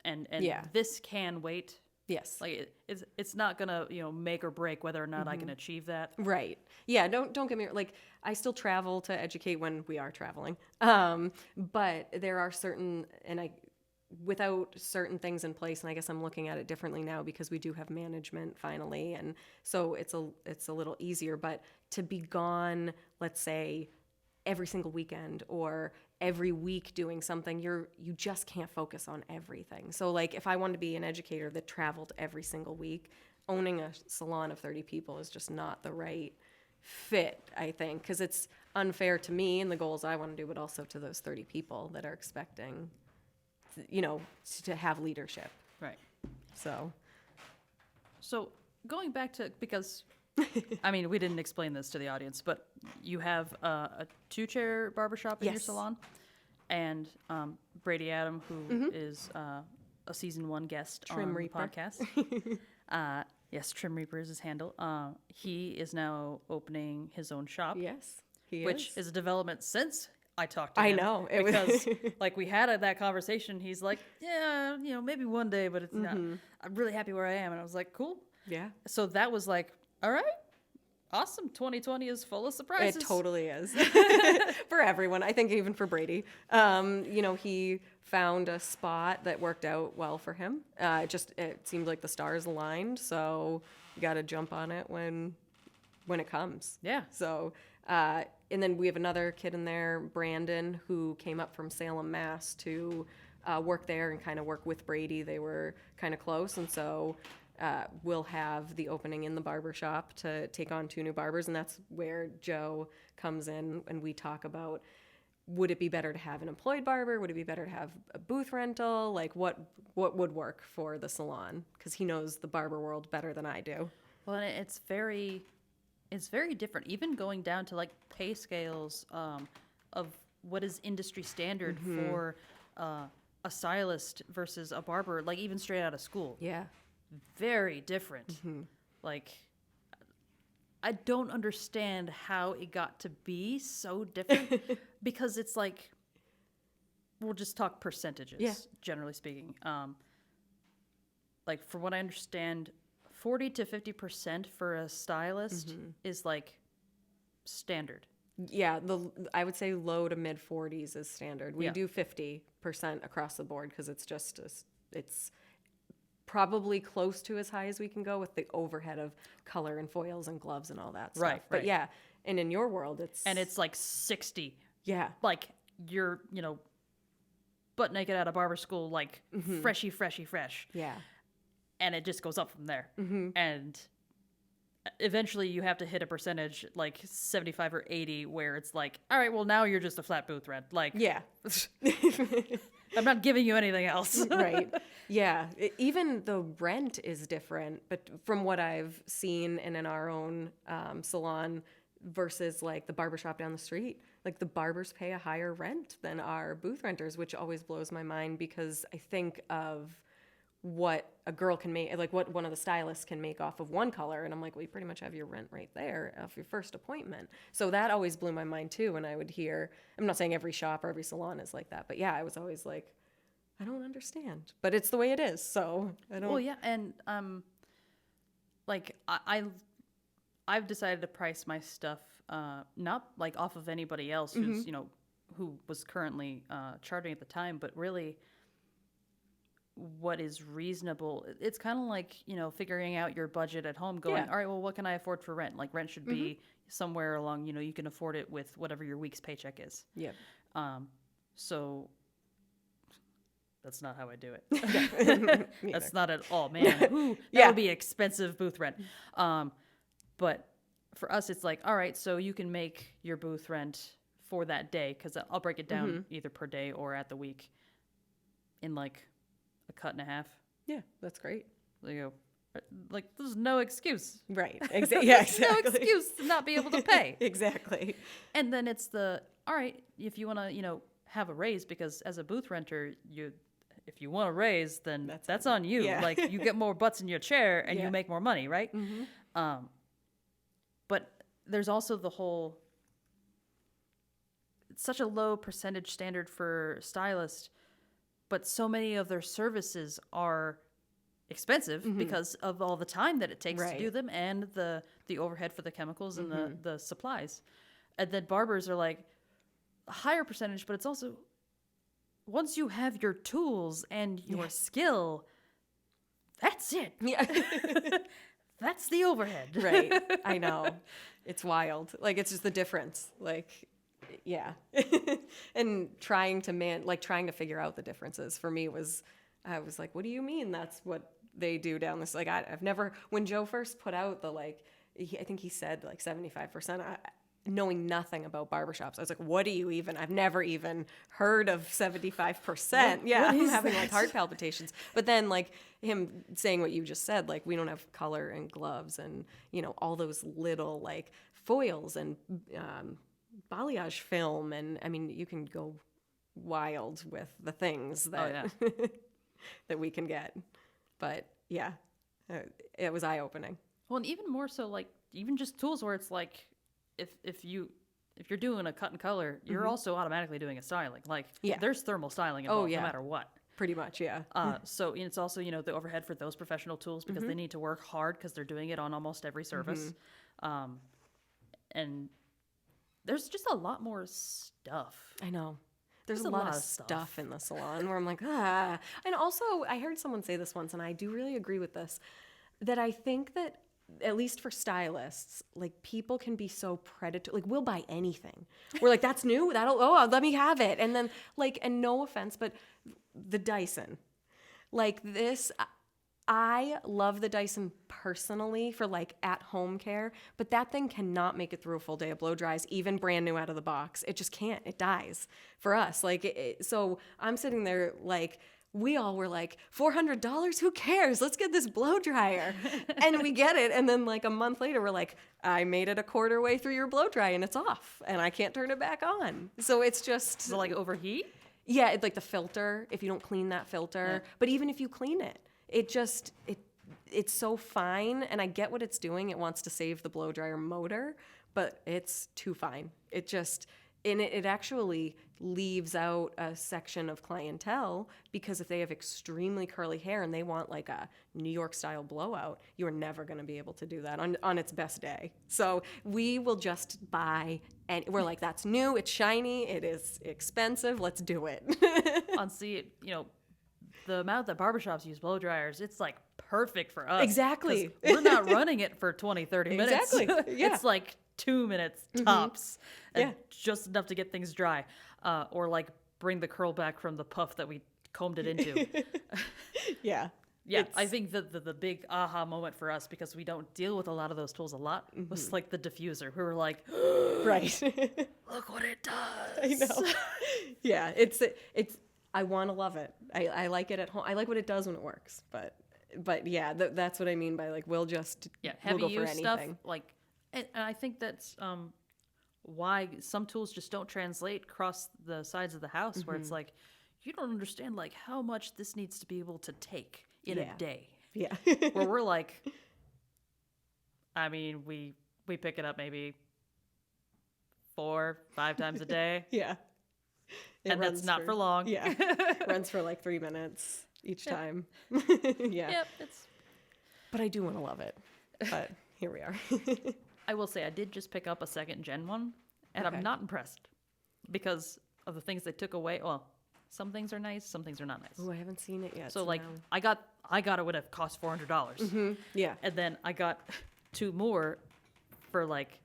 And this can wait. Yes. Like it's not gonna, make or break whether or not I can achieve that. Right. Yeah. Don't get me, like, I still travel to educate when we are traveling. But there are certain, without certain things in place, and I guess I'm looking at it differently now because we do have management finally. And so it's a little easier, but to be gone, let's say every single weekend or every week doing something, you just can't focus on everything. So like if I wanted to be an educator that traveled every single week, owning a salon of 30 people is just not the right fit, I think, because it's unfair to me and the goals I want to do, but also to those 30 people that are expecting, to have leadership. Right. So going back to, because, I mean, we didn't explain this to the audience, but you have a 2-chair barbershop in your Yes. salon, and Brady Adam, who is a season 1 guest Trim on Reaper. the podcast. Yes, Trim Reaper is his handle. He is now opening his own shop. yes, he Which is. is a development since I talked to I him. know, it was- Because, like, we had that conversation. He's like, yeah, maybe one day, but it's not. I'm really happy where I am. And I was like, cool. Yeah. So that was like, all right, awesome. 2020 is full of surprises. It totally is for everyone. I think even for Brady. He found a spot that worked out well for him. It seemed like the stars aligned. So you got to jump on it when it comes. Yeah. So, and then we have another kid in there, Brandon, who came up from Salem, Mass to work there and kind of work with Brady. They were kind of close. And so we'll have the opening in the barber shop to take on 2 new barbers. And that's where Joe comes in and we talk about, would it be better to have an employed barber? Would it be better to have a booth rental? Like what would work for the salon? Because he knows the barber world better than I do. Well, and it's very different. Even going down to like pay scales of what is industry standard for a stylist versus a barber, like even straight out of school. Yeah. Very different. Like, I don't understand how it got to be so different because it's like, we'll just talk percentages, generally speaking. Like, from what I understand, 40 to 50% for a stylist is like standard. Yeah, I would say low to mid 40s is standard. We do 50% across the board because it's probably close to as high as we can go with the overhead of color and foils and gloves and all that stuff. Right, But right. yeah, and in your world, It's like 60. yeah, Like, you're, butt naked out of barber school, like, freshy, fresh. yeah, And it just goes up from there. And eventually you have to hit a percentage like 75 or 80 where it's like, all right, well, now you're just a flat booth rent. Like, yeah. I'm not giving you anything else. Right. Yeah. Even the rent is different, but from what I've seen and in our own salon versus like the barbershop down the street, like the barbers pay a higher rent than our booth renters, which always blows my mind because I think of what a girl can make, like what one of the stylists can make off of one color. And I'm like, well, you pretty much have your rent right there off your first appointment. So that always blew my mind too when I would hear, I'm not saying every shop or every salon is like that, but yeah, I was always like, I don't understand, but it's the way it is. So I don't. Well, yeah. And like I've decided to price my stuff not like off of anybody else who's, who was currently charging at the time, but really what is reasonable. It's kind of like, figuring out your budget at home going, all right, well, what can I afford for rent? Like rent should be somewhere along, you can afford it with whatever your week's paycheck is. Yeah. So that's not how I do it. That's not at all, man. Ooh, that would be expensive booth rent. But for us, it's like, all right, so you can make your booth rent for that day, because I'll break it down either per day or at the week in like a cut and a half. Yeah, that's great. Like, there's no excuse. Right. Yeah, exactly. No excuse to not be able to pay. Exactly. And then it's all right, if you want to, have a raise, because as a booth renter, if you want a raise, then that's on you. Yeah. Like, you get more butts in your chair and you make more money, right? But there's also the whole, it's such a low percentage standard for stylists, but so many of their services are expensive because of all the time that it takes to do them and the overhead for the chemicals and the supplies. And then barbers are like a higher percentage, but it's also, once you have your tools and your skill, that's it. Yeah. That's the overhead. Right. I know. It's wild. Like, it's just the difference. Like, Yeah. And trying to figure out the differences for me I was like, what do you mean that's what they do down this? Like, I've never, when Joe first put out the, like, I think he said like 75%, knowing nothing about barbershops. I was like, what do you even, I've never even heard of 75%. Yeah, I'm having like heart palpitations. But then like him saying what you just said, like we don't have color and gloves and, you know, all those little like foils and balayage film. And I mean, you can go wild with the things that, that we can get. But yeah, it was eye-opening. Well, and even more so, like even just tools where it's like, if you're doing a cut and color, you're also automatically doing a styling. Like there's thermal styling involved no matter what. Pretty much, yeah. So it's also, you know, the overhead for those professional tools because they need to work hard because they're doing it on almost every surface. And there's just a lot more stuff. I know. There's a lot of stuff in the salon where I'm like, ah. And also, I heard someone say this once, and I do really agree with this, that I think that, at least for stylists, like people can be so predatory. Like we'll buy anything. We're like, that's new. Let me have it. And then like, and no offense, but the Dyson, like this, I love the Dyson personally for like at home care, but that thing cannot make it through a full day of blow dries, even brand new out of the box. It just can't. It dies for us. Like, so I'm sitting there like, we all were like, $400? Who cares? Let's get this blow dryer. And we get it. And then like a month later, we're like, I made it a quarter way through your blow dry and it's off and I can't turn it back on. So it's just. So like overheat? Yeah. It's like the filter, if you don't clean that filter, but even if you clean it, it's so fine. And I get what it's doing. It wants to save the blow dryer motor, but it's too fine. It actually leaves out a section of clientele because if they have extremely curly hair and they want like a New York style blowout, you're never going to be able to do that on its best day. So we will just buy, and we're like, that's new, it's shiny, it is expensive, let's do it. You know, the amount that barbershops use blow dryers, it's like perfect for us. Exactly. We're not running it for 20, 30 minutes. Exactly. Yeah. It's like 2 minutes tops. And just enough to get things dry. Or like bring the curl back from the puff that we combed it into. Yeah. Yeah, I think the big aha moment for us, because we don't deal with a lot of those tools a lot, was like the diffuser. We were like, right. Look what it does. I know. Yeah, it's I want to love it. I like it at home. I like what it does when it works. But yeah, that's what I mean by like we'll heavy we'll go use for stuff. anything. Like, and I think that's why some tools just don't translate across the sides of the house. Where it's like, you don't understand like how much this needs to be able to take in a day. Yeah. Where we're like, I mean, we pick it up maybe 4-5 times a day. Yeah. And that's not for long. Yeah. Runs for like 3 minutes each time. Yeah. Yep. But I do want to love it. But here we are. I will say I did just pick up a 2nd gen one, and I'm not impressed because of the things they took away. Well, some things are nice, some things are not nice. Oh, I haven't seen it yet. So like now. I got it would have cost $400. Yeah. And then I got 2 more for like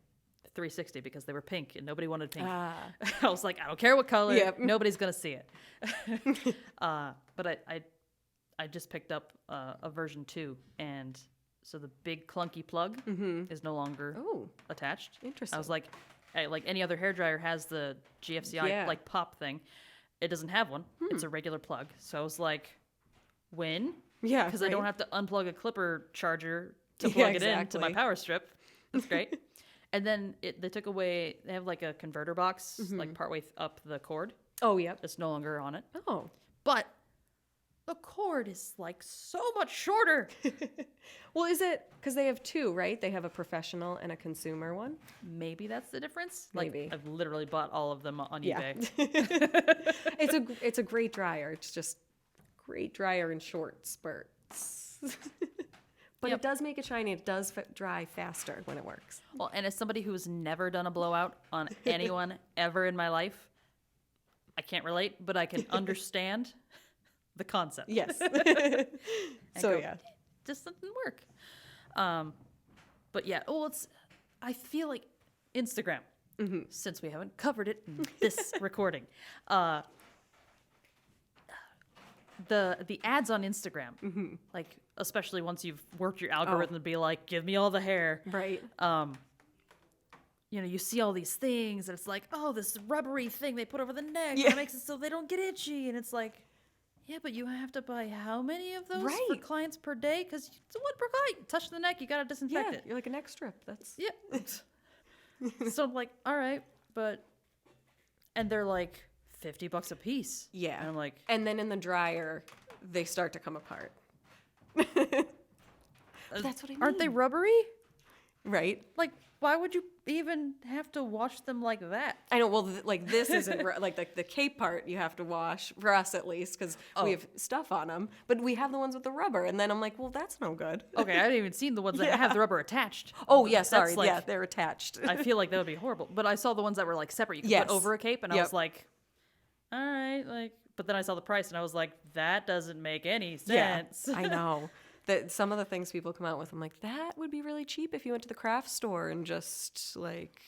$360 because they were pink and nobody wanted pink. I was like, I don't care what color. Yep. Nobody's gonna see it. But I just picked up a version 2, and so the big clunky plug is no longer attached. Interesting. I was like, hey, like any other hairdryer has the GFCI like pop thing. It doesn't have one. It's a regular plug. So I was like, when? Yeah. Because I don't have to unplug a clipper charger to plug it in to my power strip. That's great. And then they took away, they have like a converter box, like partway up the cord. Oh, yep. It's no longer on it. Oh. But the cord is like so much shorter. Well, is it because they have 2, right? They have a professional and a consumer one. Maybe that's the difference. Maybe. Like, I've literally bought all of them on eBay. It's a great dryer. It's just great dryer in short spurts. But it does make it shiny. It does dry faster when it works. Well, and as somebody who's never done a blowout on anyone ever in my life, I can't relate, but I can understand the concept. Yes. Yeah. Just doesn't work. But yeah, I feel like Instagram. since we haven't covered it in this recording. The ads on Instagram, like especially once you've worked your algorithm to be like, give me all the hair. Right. You see all these things, and it's like, oh, this rubbery thing they put over the neck Yeah. that makes it so they don't get itchy, and it's like, yeah, but you have to buy how many of those for Right. clients per day? Because it's one per client. Touch the neck, you gotta disinfect Yeah, it. you're like a neck strip. That's Yeah. So I'm like, all right, and they're like $50 a piece. yeah. And I'm like, And then in the dryer, they start to come apart. That's what I mean. aren't they rubbery? Right. Like, why would you even have to wash them like that? I know. Well, like this isn't like the cape part. You have to wash for us at least because we have stuff on them. But we have the ones with the rubber, and then I'm like, well, that's no good. Okay, I haven't even seen the ones that have the rubber attached. Oh yeah, That's sorry. like- Yeah, they're attached. I feel like that would be horrible. But I saw the ones that were like separate. You could Yes. put over a cape, and I Yep. was like, all right, like. But then I saw the price, and I was like, that doesn't make any Yeah, sense. I know. That some of the things people come out with, I'm like, that would be really cheap if you went to the craft store and just like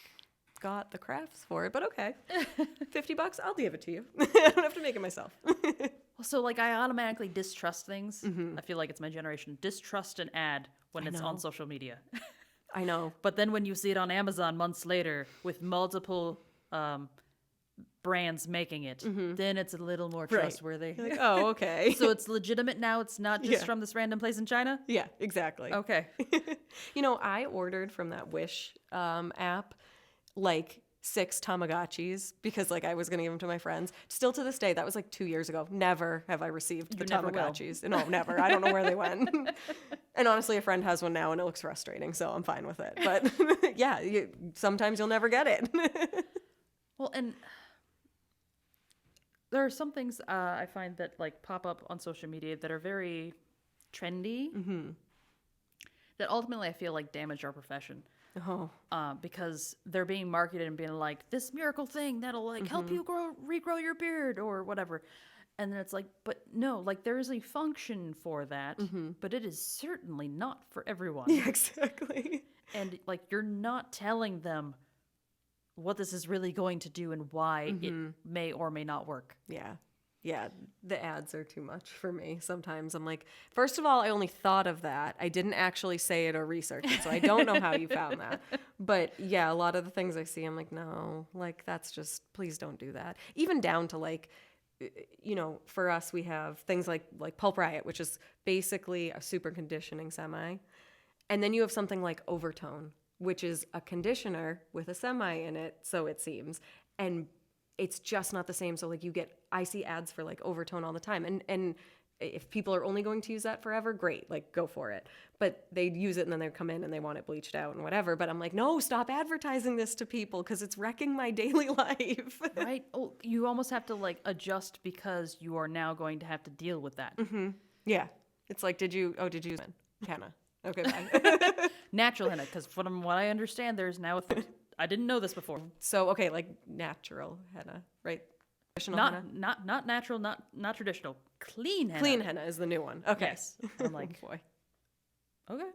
got the crafts for it. But okay, $50, I'll give it to you. I don't have to make it myself. So like, I automatically distrust things. I feel like it's my generation. Distrust an ad when it's on know. social media. I know. But then when you see it on Amazon months later with multiple brands making it, then it's a little more Right. trustworthy. You're like, oh, okay. So it's legitimate now. It's not just Yeah. from this random place in China. Yeah, exactly. Okay. You know, I ordered from that Wish app like 6 Tamagotchis because like I was going to give them to my friends. Still to this day, that was like 2 years ago. Never have I received the You never will. Tamagotchis. No, never. I don't know where they went. And honestly, a friend has one now and it looks frustrating, so I'm fine with it. But yeah, sometimes you'll never get it. Well, and there are some things I find that like pop up on social media that are very trendy. That ultimately I feel like damage our profession. Oh, Because they're being marketed and being like, this miracle thing that'll like help you regrow your beard or whatever. And then it's like, but no, like there is a function for that, but it is certainly not for everyone. yeah, exactly. And like, you're not telling them what this is really going to do and why it may or may not work. Yeah. Yeah, the ads are too much for me. Sometimes I'm like, first of all, I only thought of that. I didn't actually say it or research it, so I don't know how you found that. But yeah, a lot of the things I see, I'm like, no, like that's just, please don't do that. Even down to like, you know, for us, we have things like Pulp Riot, which is basically a super conditioning semi. And then you have something like Overtone, which is a conditioner with a semi in it, so it seems. And it's just not the same. So like I see ads for like Overtone all the time. And if people are only going to use that forever, great, like go for it. But they use it and then they come in and they want it bleached out and whatever. But I'm like, no, stop advertising this to people because it's wrecking my daily life. Right? Oh, you almost have to like adjust because you are now going to have to deal with that. Yeah. It's like, did you use henna? Okay, bye. Natural henna, because from what I understand, there's now I didn't know this before. So, okay, like natural henna, right? Traditional henna? Not natural, not traditional. Clean henna. Clean henna is the new one. Okay. Yes. I'm like, Boy. okay.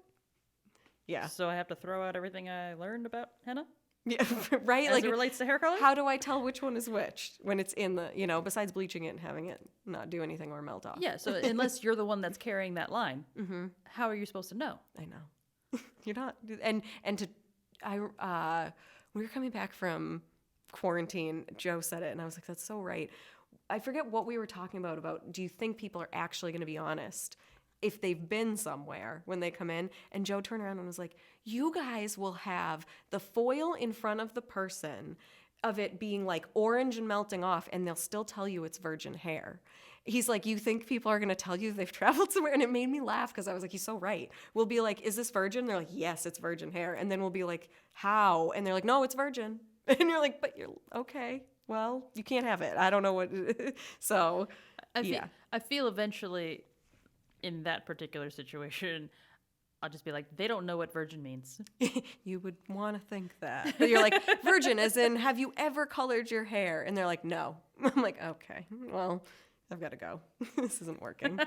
Yeah. So I have to throw out everything I learned about henna Yeah, right? as Like it relates to hair color? how do I tell which one is which when it's in the, you know, besides bleaching it and having it not do anything or melt off? Yeah, so unless you're the one that's carrying that line, how are you supposed to know? I know. You're not. We were coming back from quarantine. Joe said it, and I was like, that's so right. I forget what we were talking about do you think people are actually going to be honest if they've been somewhere when they come in? And Joe turned around and was like, you guys will have the foil in front of the person of it being like orange and melting off, and they'll still tell you it's virgin hair. He's like, you think people are going to tell you they've traveled somewhere? And it made me laugh because I was like, he's so right. We'll be like, is this virgin? They're like, yes, it's virgin hair. And then we'll be like, how? And they're like, no, it's virgin. And you're like, but you're okay. Well, you can't have it. I don't know what. So, I feel eventually in that particular situation, I'll just be like, they don't know what virgin means. you would want to think that. But you're like, virgin as in, have you ever colored your hair? And they're like, no. I'm like, okay, well, I've got to go. This isn't working.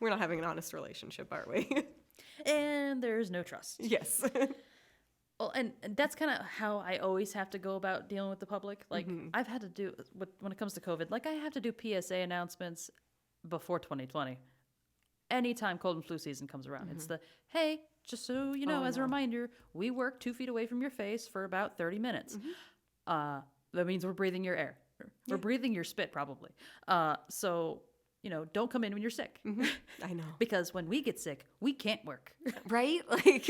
We're not having an honest relationship, are we? And there's no trust. Yes. Well, and that's kind of how I always have to go about dealing with the public. Like, I've had to do, when it comes to COVID, like, I have to do PSA announcements before 2020. Anytime cold and flu season comes around, it's the, hey, just so you know, Oh, I as a know. reminder, we work 2 feet away from your face for about 30 minutes. That means we're breathing your air. We're breathing your spit, probably. So, don't come in when you're sick. I know. Because when we get sick, we can't work. Right? Like,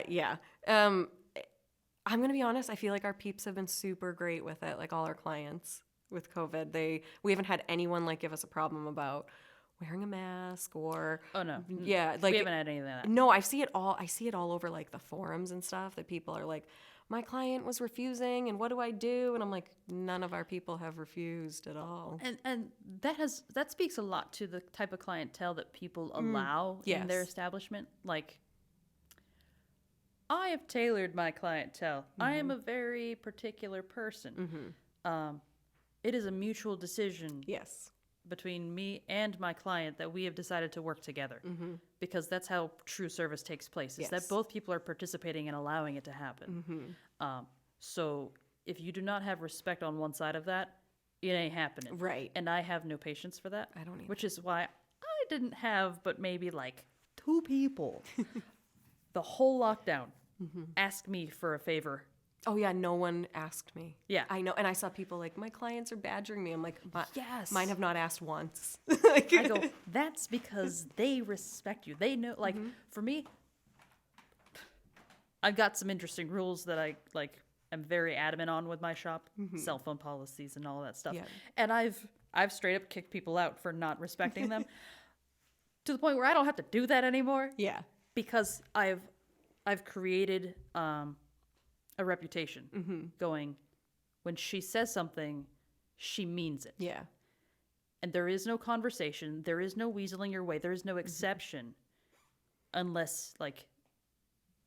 yeah. I'm going to be honest. I feel like our peeps have been super great with it. Like all our clients with COVID, we haven't had anyone like give us a problem about wearing a mask or, Oh, no. yeah, like We haven't had any of that. no, I see it all over like the forums and stuff that people are like, my client was refusing and what do I do? And I'm like, none of our people have refused at all. And that speaks a lot to the type of clientele that people allow in their yes. establishment. Like, I have tailored my clientele. I am a very particular person. It is a mutual decision Yes. between me and my client that we have decided to work together, because that's how true service takes place, is that Yes. both people are participating and allowing it to happen. So if you do not have respect on one side of that, it ain't happening. Right. And I have no patience for that. I don't either. Which is why I didn't have but maybe like 2 people the whole lockdown ask me for a favor. Oh yeah, no one asked me. Yeah. I know, and I saw people like, my clients are badgering me. I'm like, Yes. mine have not asked once. I go, that's because they respect you. They know, like, for me, I've got some interesting rules that I, like, am very adamant on with my shop, cell phone policies and all that stuff. Yeah. And I've straight up kicked people out for not respecting them to the point where I don't have to do that anymore, Yeah. because I've created a reputation going, when she says something, she means it. Yeah. And there is no conversation. There is no weaseling your way. There is no exception unless, like,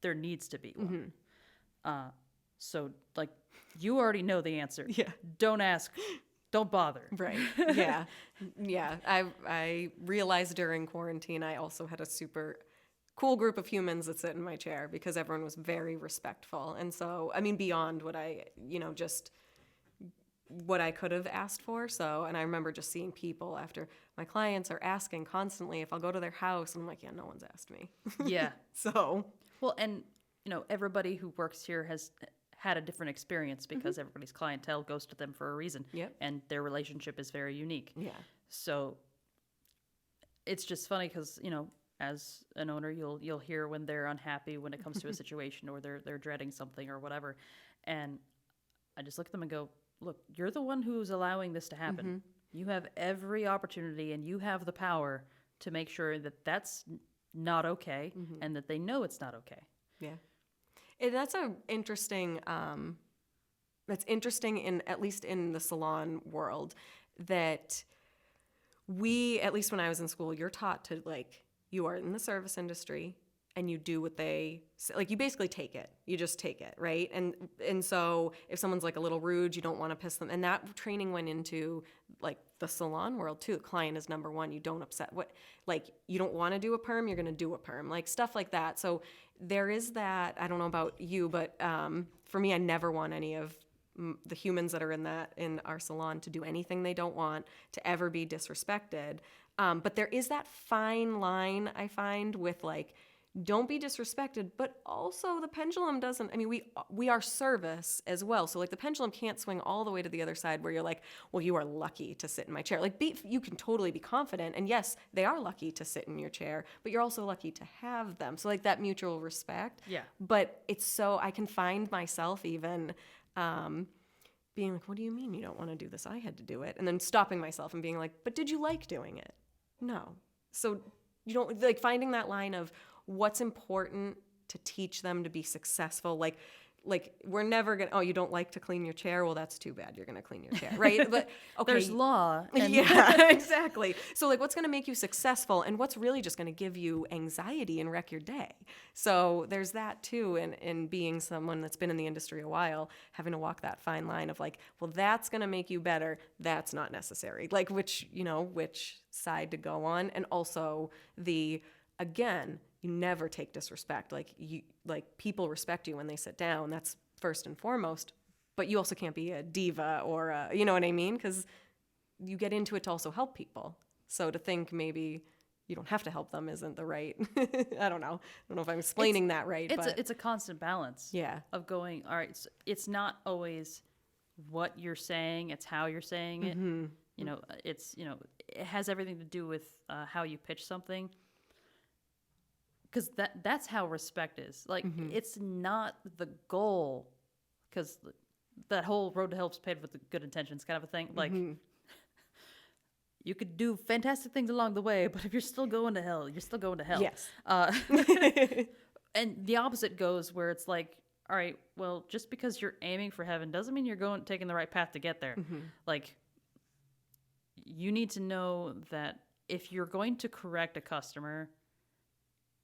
there needs to be one. So, like, you already know the answer. Yeah. Don't ask. Don't bother. Right. Yeah. Yeah. I realized during quarantine I also had a super cool group of humans that sit in my chair because everyone was very respectful. And so, I mean, beyond what I, just what I could have asked for. So, and I remember just seeing people after my clients are asking constantly if I'll go to their house. And I'm like, yeah, no one's asked me. Yeah. So, Well, and, everybody who works here has had a different experience because everybody's clientele goes to them for a reason. Yep. And their relationship is very unique. yeah. So it's just funny because, as an owner, you'll hear when they're unhappy when it comes to a situation or they're dreading something or whatever. And I just look at them and go, look, you're the one who's allowing this to happen. You have every opportunity and you have the power to make sure that that's not okay and that they know it's not okay. Yeah. That's a interesting, that's interesting in, at least in the salon world, that we, at least when I was in school, you're taught to, like, you are in the service industry and you do what they say. Like, you basically take it. You just take it, right? And so if someone's like a little rude, you don't want to piss them. And that training went into, like, the salon world too. The client is number one. You don't upset you don't want to do a perm, you're going to do a perm, like stuff like that. So there is that. I don't know about you, but for me, I never want any of the humans that are in our salon to do anything they don't want, to ever be disrespected. But there is that fine line, I find, with, like, don't be disrespected, but also the pendulum doesn't. I mean, we are service as well. So, like, the pendulum can't swing all the way to the other side where you're like, well, you are lucky to sit in my chair. Like, you can totally be confident. And yes, they are lucky to sit in your chair, but you're also lucky to have them. So, like, that mutual respect. Yeah. But it's so, I can find myself even being like, what do you mean you don't want to do this? I had to do it. And then stopping myself and being like, but did you like doing it? No. So you don't, like, finding that line of what's important to teach them to be successful. Like we're never going to, oh, you don't like to clean your chair? Well, that's too bad. You're going to clean your chair, right? But okay. There's law. And Yeah, exactly. So, like, what's going to make you successful and what's really just going to give you anxiety and wreck your day? So there's that too. And being someone that's been in the industry a while, having to walk that fine line of, like, well, that's going to make you better. That's not necessary. Like, which side to go on. And also again, you never take disrespect. Like people respect you when they sit down. That's first and foremost. But you also can't be a diva or you know what I mean? Because you get into it to also help people. So to think maybe you don't have to help them isn't the right. I don't know. I don't know if I'm explaining that right. It's a constant balance. Yeah. Of going, all right, so it's not always what you're saying, it's how you're saying it. You know, it has everything to do with how you pitch something. Because that's how respect is. Like, it's not the goal. Because that whole road to help's paved with the good intentions kind of a thing. Like, you could do fantastic things along the way, but if you're still going to hell, you're still going to hell. Yes. And the opposite goes where it's like, all right, well, just because you're aiming for heaven doesn't mean you're taking the right path to get there. Like, you need to know that if you're going to correct a customer,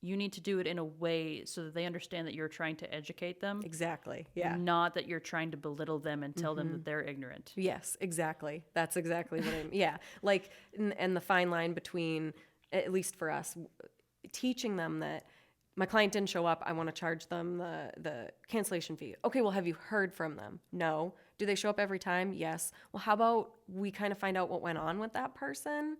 you need to do it in a way so that they understand that you're trying to educate them. Exactly. Yeah. Not that you're trying to belittle them and tell them that they're ignorant. Yes, exactly. That's exactly what yeah. Like, and the fine line between, at least for us, teaching them that my client didn't show up, I want to charge them the cancellation fee. Okay, well, have you heard from them? No. Do they show up every time? Yes. Well, how about we kind of find out what went on with that person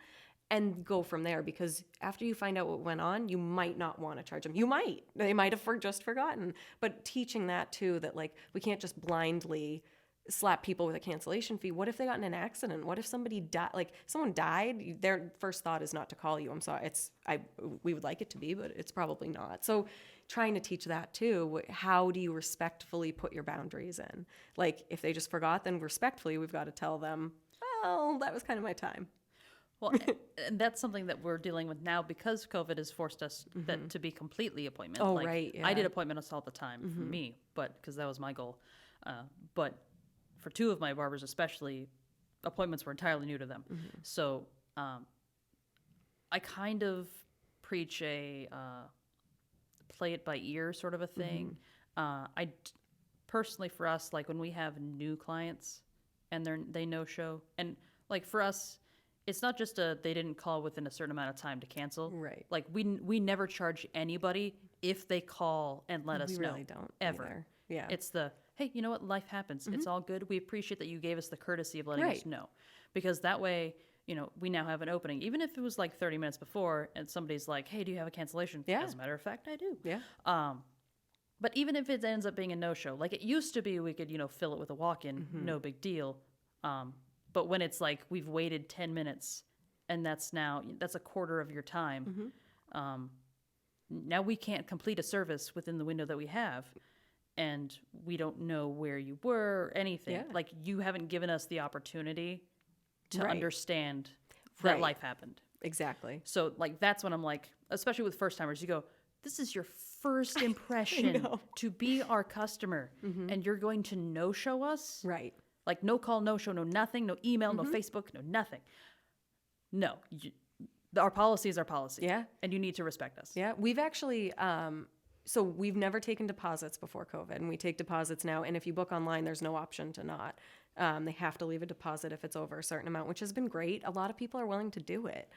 and go from there? Because after you find out what went on, you might not want to charge them. You might. They might have just forgotten. But teaching that too, that like we can't just blindly slap people with a cancellation fee. What if they got in an accident? What if somebody died? Like someone died, their first thought is not to call you. I'm sorry. We would like it to be, but it's probably not. So trying to teach that too. How do you respectfully put your boundaries in? Like if they just forgot, then respectfully, we've got to tell them, well, that was kind of my time. Well, and that's something that we're dealing with now because COVID has forced us to be completely appointment. Oh, like, right. Yeah. I did appointments all the time for me, because that was my goal. But for two of my barbers especially, appointments were entirely new to them. So I kind of preach a play it by ear sort of a thing. Personally, for us, like when we have new clients and they no-show, and like for us, it's not just they didn't call within a certain amount of time to cancel. Right. Like we never charge anybody if they call and let us know. We really don't ever. Either. Yeah. It's the, hey, you know what? Life happens. It's all good. We appreciate that you gave us the courtesy of letting us know. Because that way, we now have an opening. Even if it was like 30 minutes before and somebody's like, hey, do you have a cancellation? Yeah. As a matter of fact, I do. Yeah. But even if it ends up being a no-show, like it used to be, we could, fill it with a walk-in, no big deal. But when it's like we've waited 10 minutes and that's a quarter of your time, now we can't complete a service within the window that we have. And we don't know where you were or anything. Yeah. Like you haven't given us the opportunity to understand that life happened. Exactly. So like that's when I'm like, especially with first timers, you go, this is your first impression to be our customer, and you're going to no-show us? Right. Like no call, no show, no nothing, no email, no Facebook, no nothing. No. Our policy is our policy. Yeah. And you need to respect us. Yeah. We've actually, so we've never taken deposits before COVID, and we take deposits now. And if you book online, there's no option to not. They have to leave a deposit if it's over a certain amount, which has been great. A lot of people are willing to do it.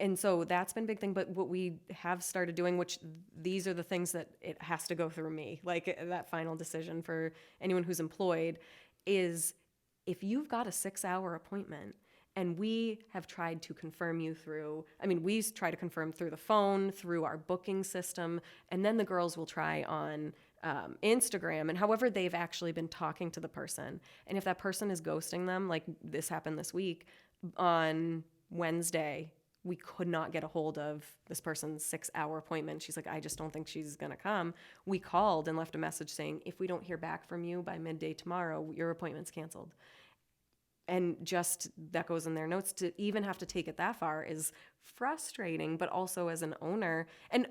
And so that's been a big thing. But what we have started doing, which these are the things that it has to go through me, like that final decision for anyone who's employed, is if you've got a 6-hour appointment and we have tried to confirm you through, we try to confirm through the phone, through our booking system, and then the girls will try on Instagram and however they've actually been talking to the person. And if that person is ghosting them, like this happened this week, on Wednesday, we could not get a hold of this person's 6-hour appointment. She's like, I just don't think she's going to come. We called and left a message saying, if we don't hear back from you by midday tomorrow, your appointment's canceled. And just that goes in their notes. To even have to take it that far is frustrating, but also as an owner, and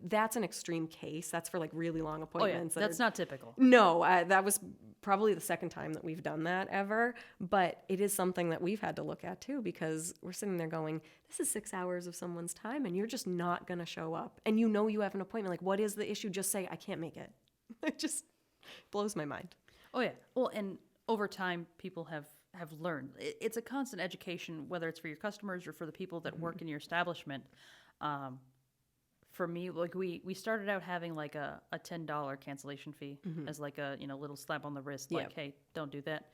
that's an extreme case. That's for like really long appointments. Oh yeah, that's not typical. No, that was probably the second time that we've done that ever. But it is something that we've had to look at too, because we're sitting there going, this is 6 hours of someone's time, and you're just not going to show up. And you have an appointment. Like, what is the issue? Just say, I can't make it. It just blows my mind. Oh yeah. Well, and over time, people have learned. It's a constant education, whether it's for your customers or for the people that work in your establishment. for me, like we started out having like a $10 cancellation fee as like a, little slap on the wrist, like, Yep. hey, don't do that.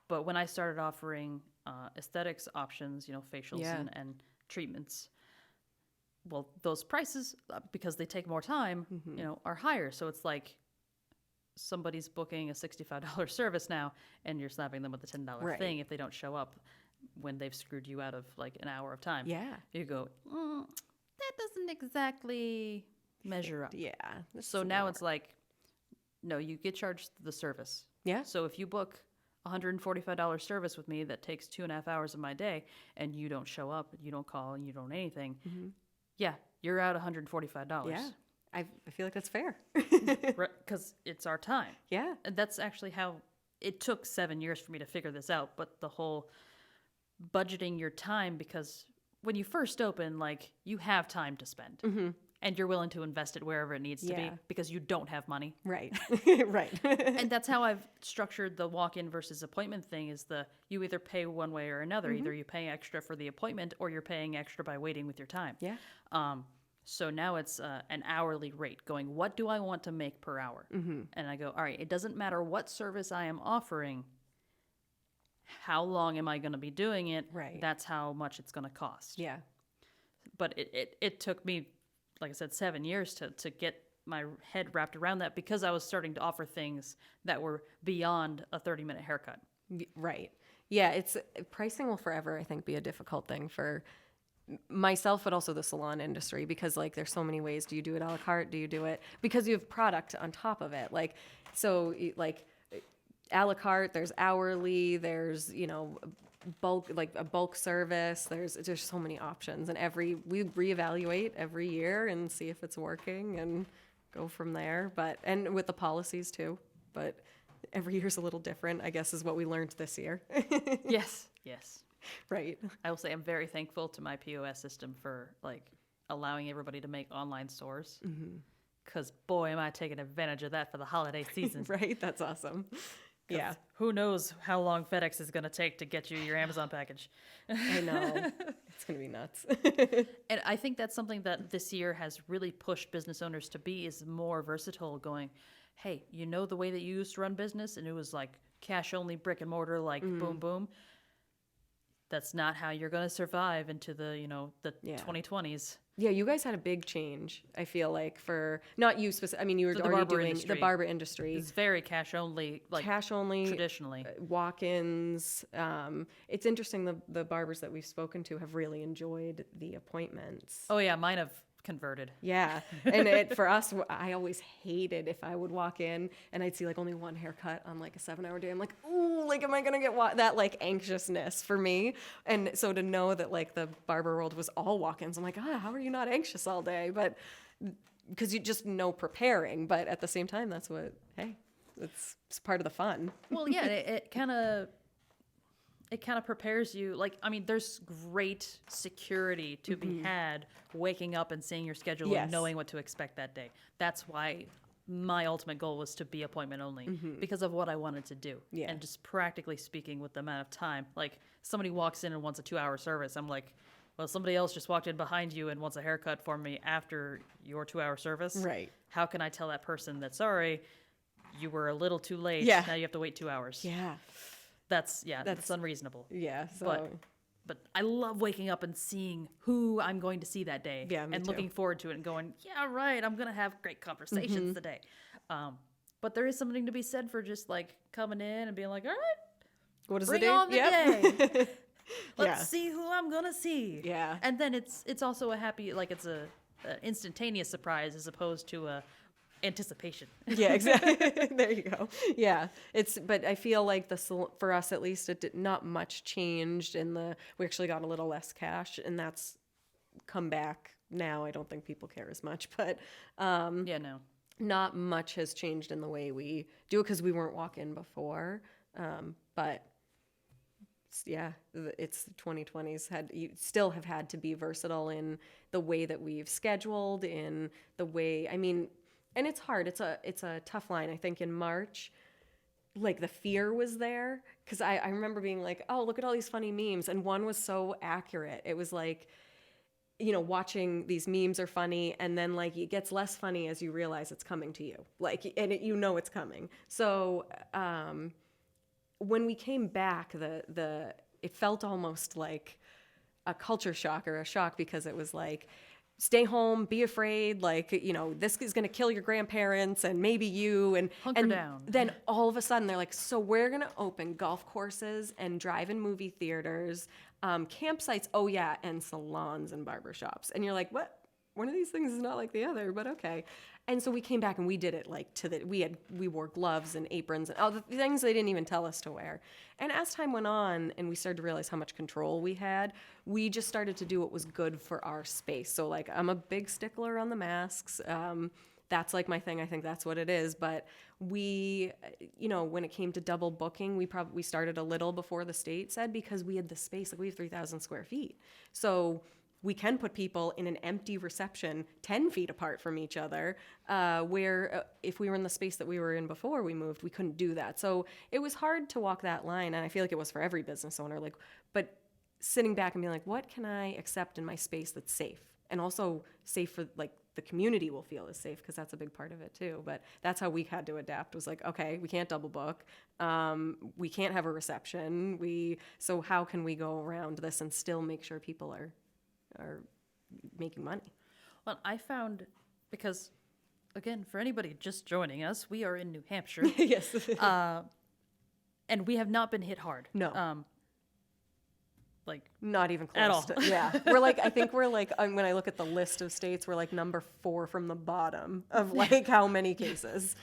But when I started offering aesthetics options, facials Yeah. and treatments, well, those prices, because they take more time, are higher. So it's like somebody's booking a $65 service now, and you're slapping them with a $10 Right. thing if they don't show up when they've screwed you out of like an hour of time. Yeah. You go, that doesn't exactly measure up. Yeah. This So is now more. it's like, no, you get charged the service. Yeah. So if you book a $145 service with me that takes 2.5 hours of my day, and you don't show up, you don't call, and you don't anything, yeah, you're out $145. Yeah. I feel like that's fair. Because it's our time. Yeah. And that's actually how it took 7 years for me to figure this out. But the whole budgeting your time, because when you first open, like, you have time to spend. And you're willing to invest it wherever it needs to be Yeah. because you don't have money. Right. Right. And that's how I've structured the walk-in versus appointment thing, is you either pay one way or another. Either you pay extra for the appointment, or you're paying extra by waiting with your time. Yeah. So now it's an hourly rate, going, what do I want to make per hour? And I go, all right, it doesn't matter what service I am offering. How long am I going to be doing it? Right. That's how much it's going to cost. Yeah. But it took me, like I said, 7 years to get my head wrapped around that, because I was starting to offer things that were beyond a 30-minute haircut. Right. Yeah. Pricing will forever, I think, be a difficult thing for myself, but also the salon industry, because like there's so many ways. Do you do it a la carte? Do you do it because you have product on top of it? Like, so like a la carte, there's hourly, there's, bulk, like a bulk service. There's so many options, and we reevaluate every year and see if it's working and go from there. And with the policies too, but every year's a little different, I guess, is what we learned this year. Yes. Right. I will say I'm very thankful to my POS system for like allowing everybody to make online stores. Because boy, am I taking advantage of that for the holiday season. Right. That's awesome. Yeah. Who knows how long FedEx is going to take to get you your Amazon package. I know. It's going to be nuts. And I think that's something that this year has really pushed business owners to be, is more versatile, going, hey, the way that you used to run business, and it was like cash only, brick and mortar, like boom, boom. That's not how you're going to survive into the 2020s. Yeah, you guys had a big change, I feel like, for not you specific. I mean, you were already doing the barber industry. It's very cash only, like cash only, traditionally. Walk-ins. It's interesting, the barbers that we've spoken to have really enjoyed the appointments. Oh yeah, mine have converted. Yeah. And for us, I always hated if I would walk in and I'd see like only one haircut on like a 7-hour day. I'm like, ooh, like, am I going to get that like anxiousness for me? And so to know that like the barber world was all walk-ins, I'm like, how are you not anxious all day? But because you just know preparing, but at the same time, that's it's part of the fun. Well, yeah, it kind of prepares you. Like, I mean, there's great security to be had waking up and seeing your schedule and knowing what to expect that day. That's why my ultimate goal was to be appointment only, because of what I wanted to do. Yeah. And just practically speaking, with the amount of time, like somebody walks in and wants a 2-hour service, I'm like, well, somebody else just walked in behind you and wants a haircut for me after your 2-hour service. Right. How can I tell that person that, sorry, you were a little too late. Yeah. Now you have to wait 2 hours. Yeah. That's unreasonable. Yeah. So. But I love waking up and seeing who I'm going to see that day. Yeah, me and too. looking forward to it and going, yeah, right, I'm going to have great conversations today. But there is something to be said for just like coming in and being like, all right, What does bring it do? on the day. Let's Yeah. see who I'm going to see. Yeah. And then it's also a happy, like it's a instantaneous surprise as opposed to a anticipation. Yeah, exactly. There you go. Yeah, but I feel like for us at least, not much changed we actually got a little less cash, and that's come back now. I don't think people care as much, but Yeah, no. not much has changed in the way we do it, because we weren't walk-in before. But yeah, it's 2020s you still have had to be versatile in the way that we've scheduled, in the way, I mean. And it's hard. It's a tough line. I think in March, like the fear was there, because I remember being like, oh, look at all these funny memes. And one was so accurate. It was like, watching these memes are funny, and then like it gets less funny as you realize it's coming to you, like, and it's coming. So when we came back, it felt almost like a culture shock, or a shock, because it was like, stay home, be afraid, like, this is going to kill your grandparents and maybe you, and Hunker down. Then all of a sudden they're like, so we're going to open golf courses and drive-in movie theaters, campsites, oh yeah, and salons and barbershops. And you're like, what? One of these things is not like the other, but okay. And so we came back and we did it like we wore gloves and aprons and all the things they didn't even tell us to wear. And as time went on and we started to realize how much control we had, we just started to do what was good for our space. So like, I'm a big stickler on the masks. That's like my thing. I think that's what it is. But we, when it came to double booking, we started a little before the state said, because we had the space, like we have 3,000 square feet. So we can put people in an empty reception 10 feet apart from each other, where if we were in the space that we were in before we moved, we couldn't do that. So it was hard to walk that line. And I feel like it was for every business owner, but sitting back and being like, what can I accept in my space that's safe? And also safe for like the community will feel is safe, because that's a big part of it too. But that's how we had to adapt, was like, okay, we can't double book. We can't have a reception. So how can we go around this and still make sure people are making money? Well, I found, because, again, for anybody just joining us, we are in New Hampshire. Yes. And we have not been hit hard. No. Like, not even close at all. Yeah. I think we're like, when I look at the list of states, we're like number 4 from the bottom of like how many cases.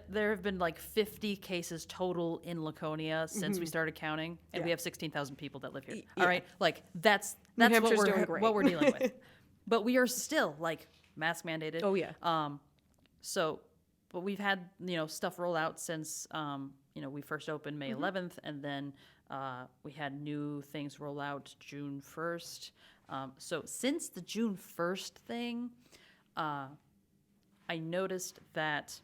There have been like 50 cases total in Laconia since we started counting, and we have 16,000 people that live here. All right, like that's Hampshire's doing great. what we're dealing with. But we are still like mask mandated. Oh yeah. But we've had stuff roll out since we first opened May 11th, and then we had new things roll out June 1st. So since the June 1st thing, I noticed that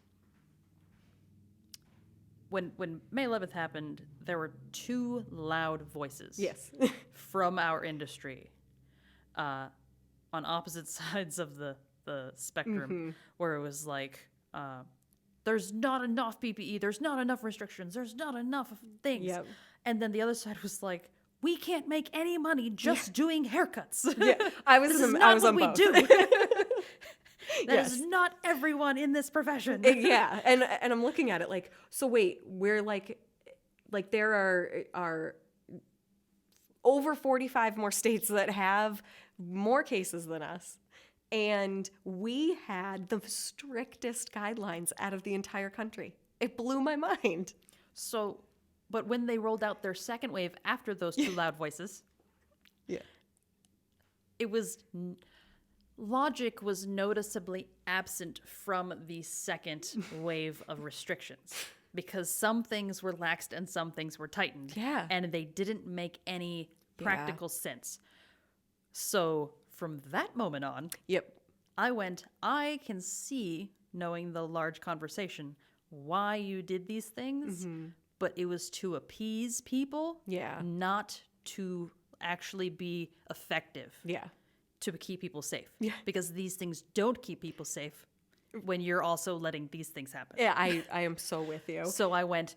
when May 11th happened, there were 2 loud voices. Yes. From our industry, on opposite sides of the spectrum, where it was like, there's not enough PPE, there's not enough restrictions, there's not enough things. Yep. And then the other side was like, we can't make any money just doing haircuts. Yeah. I was this is I not was what on we both. do. That Yes. is not everyone in this profession. Yeah. And I'm looking at it like, so wait, we're like there are over 45 more states that have more cases than us. And we had the strictest guidelines out of the entire country. It blew my mind. So, but when they rolled out their second wave after those 2 loud voices, Yeah. it was logic was noticeably absent from the second wave of restrictions, because some things were laxed and some things were tightened. Yeah. And they didn't make any practical sense. So from that moment on, Yep. I can see, knowing the large conversation, why you did these things, but it was to appease people, Yeah. not to actually be effective. Yeah. To keep people safe. Yeah. Because these things don't keep people safe when you're also letting these things happen. Yeah, I am so with you. So I went,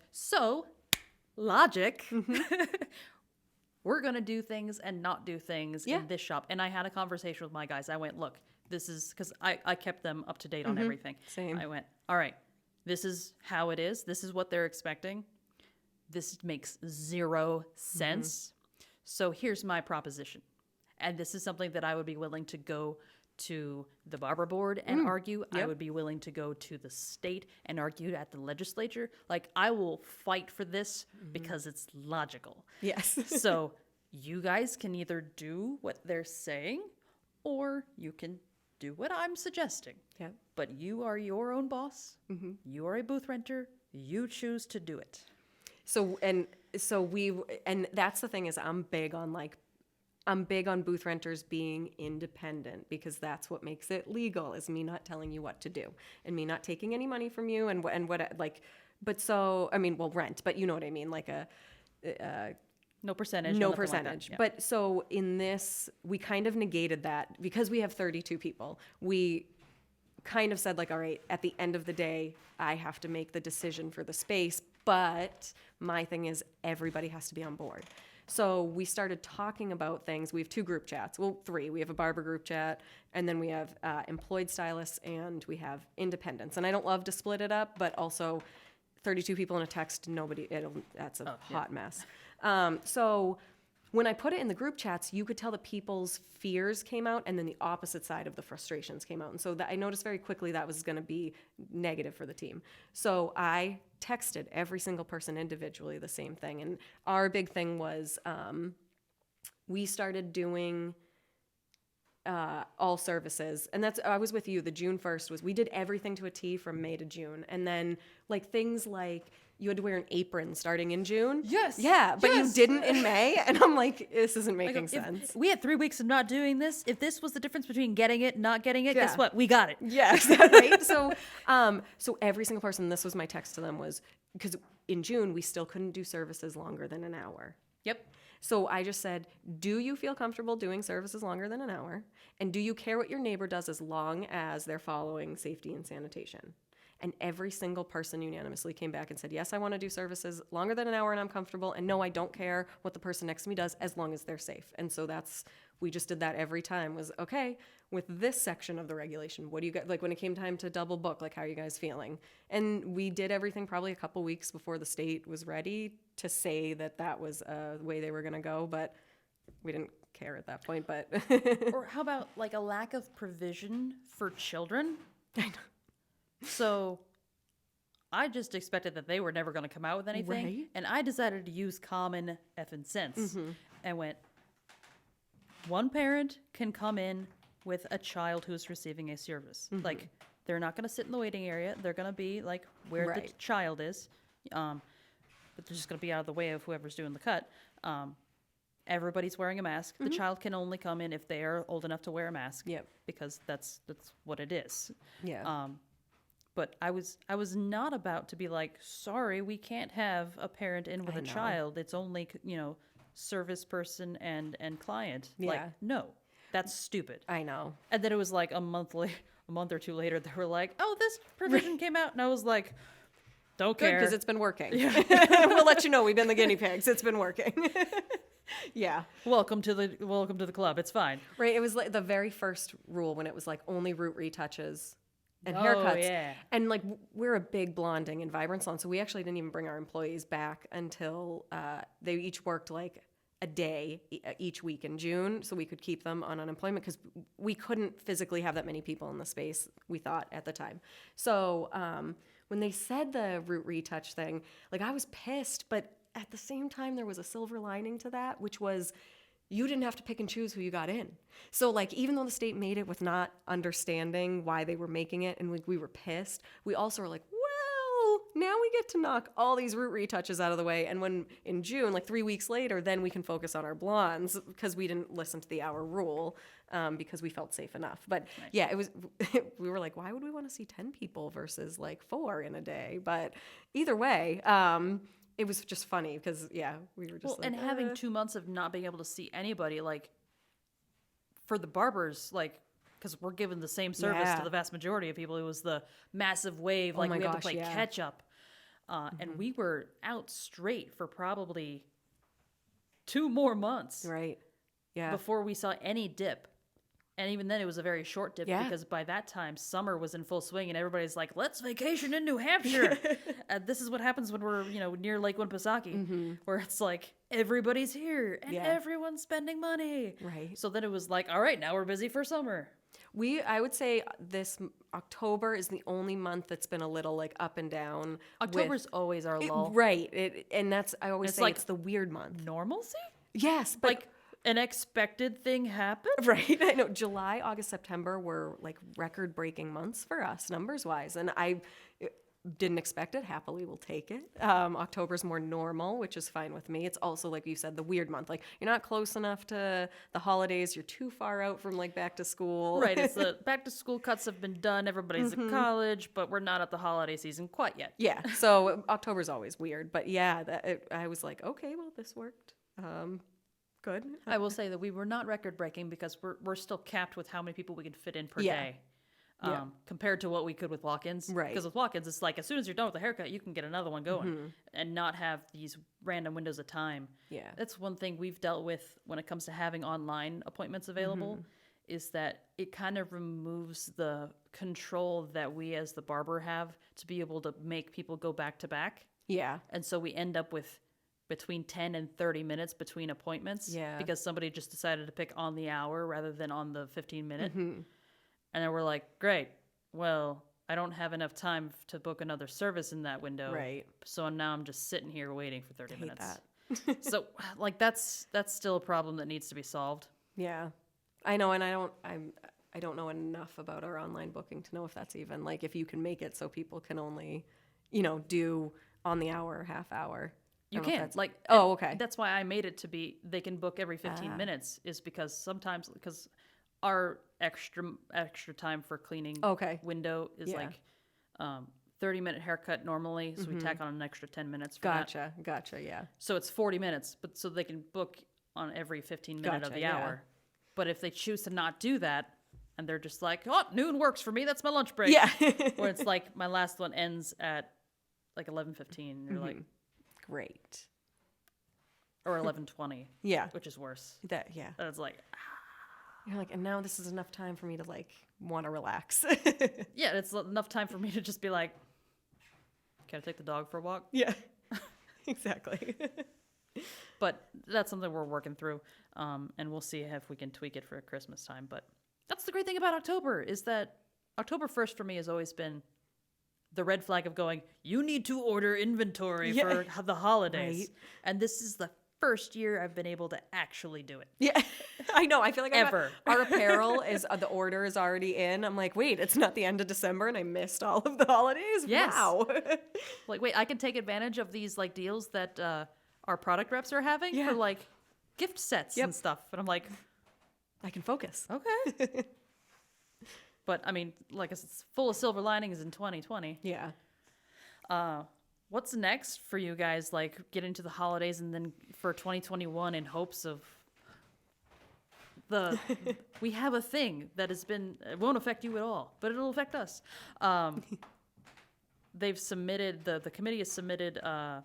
logic. We're going to do things and not do things in this shop. And I had a conversation with my guys. I went, look, this is, because I kept them up to date on everything. Same. I went, all right, this is how it is. This is what they're expecting. This makes 0 sense. So here's my proposition. And this is something that I would be willing to go to the Barber board and argue. Yep. I would be willing to go to the state and argue at the legislature. Like, I will fight for this because it's logical. Yes. So you guys can either do what they're saying, or you can do what I'm suggesting. Yeah. But you are your own boss. You are a booth renter. You choose to do it. So that's the thing, is I'm big on booth renters being independent, because that's what makes it legal, is me not telling you what to do and me not taking any money from you and what like, but so, I mean, well, rent, but you know what I mean? Like No percentage. No nothing like that. percentage. Yeah. But so in this, we kind of negated that because we have 32 people. We kind of said like, all right, at the end of the day, I have to make the decision for the space, but my thing is everybody has to be on board. So we started talking about things. We have 2 group chats. Well, 3. We have a barber group chat, and then we have employed stylists, and we have independents. And I don't love to split it up, but also 32 people in a text, that's a hot mess. So when I put it in the group chats, you could tell that people's fears came out, and then the opposite side of the frustrations came out. And so I noticed very quickly that was going to be negative for the team. So I texted every single person individually the same thing. And our big thing was we started doing all services. And I was with you. The June 1st was, we did everything to a T from May to June. And then like things like, you had to wear an apron starting in June. Yes. Yeah, but Yes. you didn't in May. And I'm like, this isn't making If sense. we had 3 weeks of not doing this. If this was the difference between getting it and not getting it, guess Yeah. what? We got it. Yeah, exactly. Right? So every single person, this was my text to them, was because in June, we still couldn't do services longer than an hour. Yep. So I just said, do you feel comfortable doing services longer than an hour? And do you care what your neighbor does as long as they're following safety and sanitation? And every single person unanimously came back and said, yes, I want to do services longer than an hour and I'm comfortable. And no, I don't care what the person next to me does as long as they're safe. And so we just did that every time was, okay, with this section of the regulation, what do you guys, like when it came time to double book, like how are you guys feeling? And we did everything probably a couple weeks before the state was ready to say that was the way they were going to go. But we didn't care at that point. But Or how about like a lack of provision for children? I know. So I just expected that they were never going to come out with anything. Right. And I decided to use common effing sense and went, one parent can come in with a child who's receiving a service. Like, they're not going to sit in the waiting area. They're going to be like where the Right. child is. But they're just going to be out of the way of whoever's doing the cut. Everybody's wearing a mask. The child can only come in if they are old enough to wear a mask. Yep. Because that's what it is. Yeah. But I was not about to be like, sorry, we can't have a parent in with I a know. child. It's only, service person and client. Like, Yeah. no, that's stupid. I know. And then it was like a month or two later, they were like, oh, this provision came out. And I was like, don't Good, care. because it's been working. We'll let you know we've been the guinea pigs. It's been working. Yeah. Welcome to the club. It's fine. Right. It was like the very first rule when it was like only root retouches and Oh, haircuts. yeah. And like we're a big blonding and vibrant salon, so we actually didn't even bring our employees back until they each worked like a day each week in June, so we could keep them on unemployment because we couldn't physically have that many people in the space, we thought at the time. So when they said the root retouch thing, like I was pissed, but at the same time there was a silver lining to that, which was you didn't have to pick and choose who you got in. So like even though the state made it with not understanding why they were making it and we were pissed, we also were like, well, now we get to knock all these root retouches out of the way. And when in June, like 3 weeks later, then we can focus on our blondes because we didn't listen to the hour rule because we felt safe enough. But yeah, it was, we were like, why would we want to see 10 people versus like 4 in a day? But either way, it was just funny because, yeah, we were just Well, like, and having 2 months of not being able to see anybody, like, for the barbers, like, because we're given the same service Yeah. to the vast majority of people. It was the massive wave, Oh like my we had to gosh, play yeah. catch up. And we were out straight for probably 2 more months right. Yeah. before we saw any dip. And even then, it was a very short dip Yeah. because by that time, summer was in full swing, and everybody's like, "Let's vacation in New Hampshire." This is what happens when we're, near Lake Winnipesaukee, where it's like everybody's here and Yeah. everyone's spending money. Right. So then it was like, all right, now we're busy for summer. I would say this October is the only month that's been a little like up and down. October's always our lull. Right. And that's, I always It's say like- it's the weird month. Normalcy? Yes. But Like an expected thing happened? right. I know July, August, September were like record breaking months for us numbers wise. And I didn't expect it. Happily we'll take it. October's more normal, which is fine with me. It's also, like you said, the weird month. Like you're not close enough to the holidays. You're too far out from like back to school. Right. It's the back to school cuts have been done. Everybody's at college, but we're not at the holiday season quite yet. Yeah. So October's always weird. But yeah, I was like, okay, well, this worked. Good. I will say that we were not record breaking because we're still capped with how many people we can fit in per Yeah. day. Yeah. Compared to what we could with walk-ins. Right. Because with walk-ins, it's like as soon as you're done with the haircut, you can get another one going and not have these random windows of time. Yeah. That's one thing we've dealt with when it comes to having online appointments available is that it kind of removes the control that we as the barber have to be able to make people go back to back. Yeah. And so we end up with between 10 and 30 minutes between appointments. Yeah. Because somebody just decided to pick on the hour rather than on the 15-minute. And then we're like, great, well, I don't have enough time to book another service in that window. Right. So now I'm just sitting here waiting for 30 minutes. That. So like that's still a problem that needs to be solved. Yeah. I know, and I don't know enough about our online booking to know if that's even like if you can make it so people can only, do on the hour, half hour. You I don't know if can that's- like Oh, okay. That's why I made it to be they can book every 15 minutes is because sometimes because our extra time for cleaning Okay. window is Yeah. like 30-minute haircut normally, so we tack on an extra 10 minutes for that. Gotcha, yeah. So it's 40 minutes, but so they can book on every 15 minute of Gotcha, the yeah. hour. But if they choose to not do that and they're just like, "Oh, noon works for me. That's my lunch break." Yeah. Where it's like my last one ends at like 11:15 and you're like Great. or 11:20, Yeah. which is worse. Yeah. And it's like You're like, and now this is enough time for me to like want to relax. yeah, it's enough time for me to just be like, "Can I take the dog for a walk?" Yeah. Exactly. But that's something we're working through, and we'll see if we can tweak it for Christmas time. But that's the great thing about October is that October 1st for me has always been the red flag of going, you need to order inventory Yeah. for the holidays. Right. And this is the first year I've been able to actually do it. Yeah. I know. I feel like Ever. our apparel is the order is already in. I'm like, wait, it's not the end of December and I missed all of the holidays? Yes. Wow. Like, wait, I can take advantage of these like deals that our product reps are having Yeah. for like gift sets Yep. and stuff. And I'm like, I can focus. okay. But I mean, like it's full of silver linings in 2020. Yeah. What's next for you guys? Like get into the holidays and then for 2021 in hopes of we have a thing that has been, it won't affect you at all, but it'll affect us. They've submitted, the committee has submitted a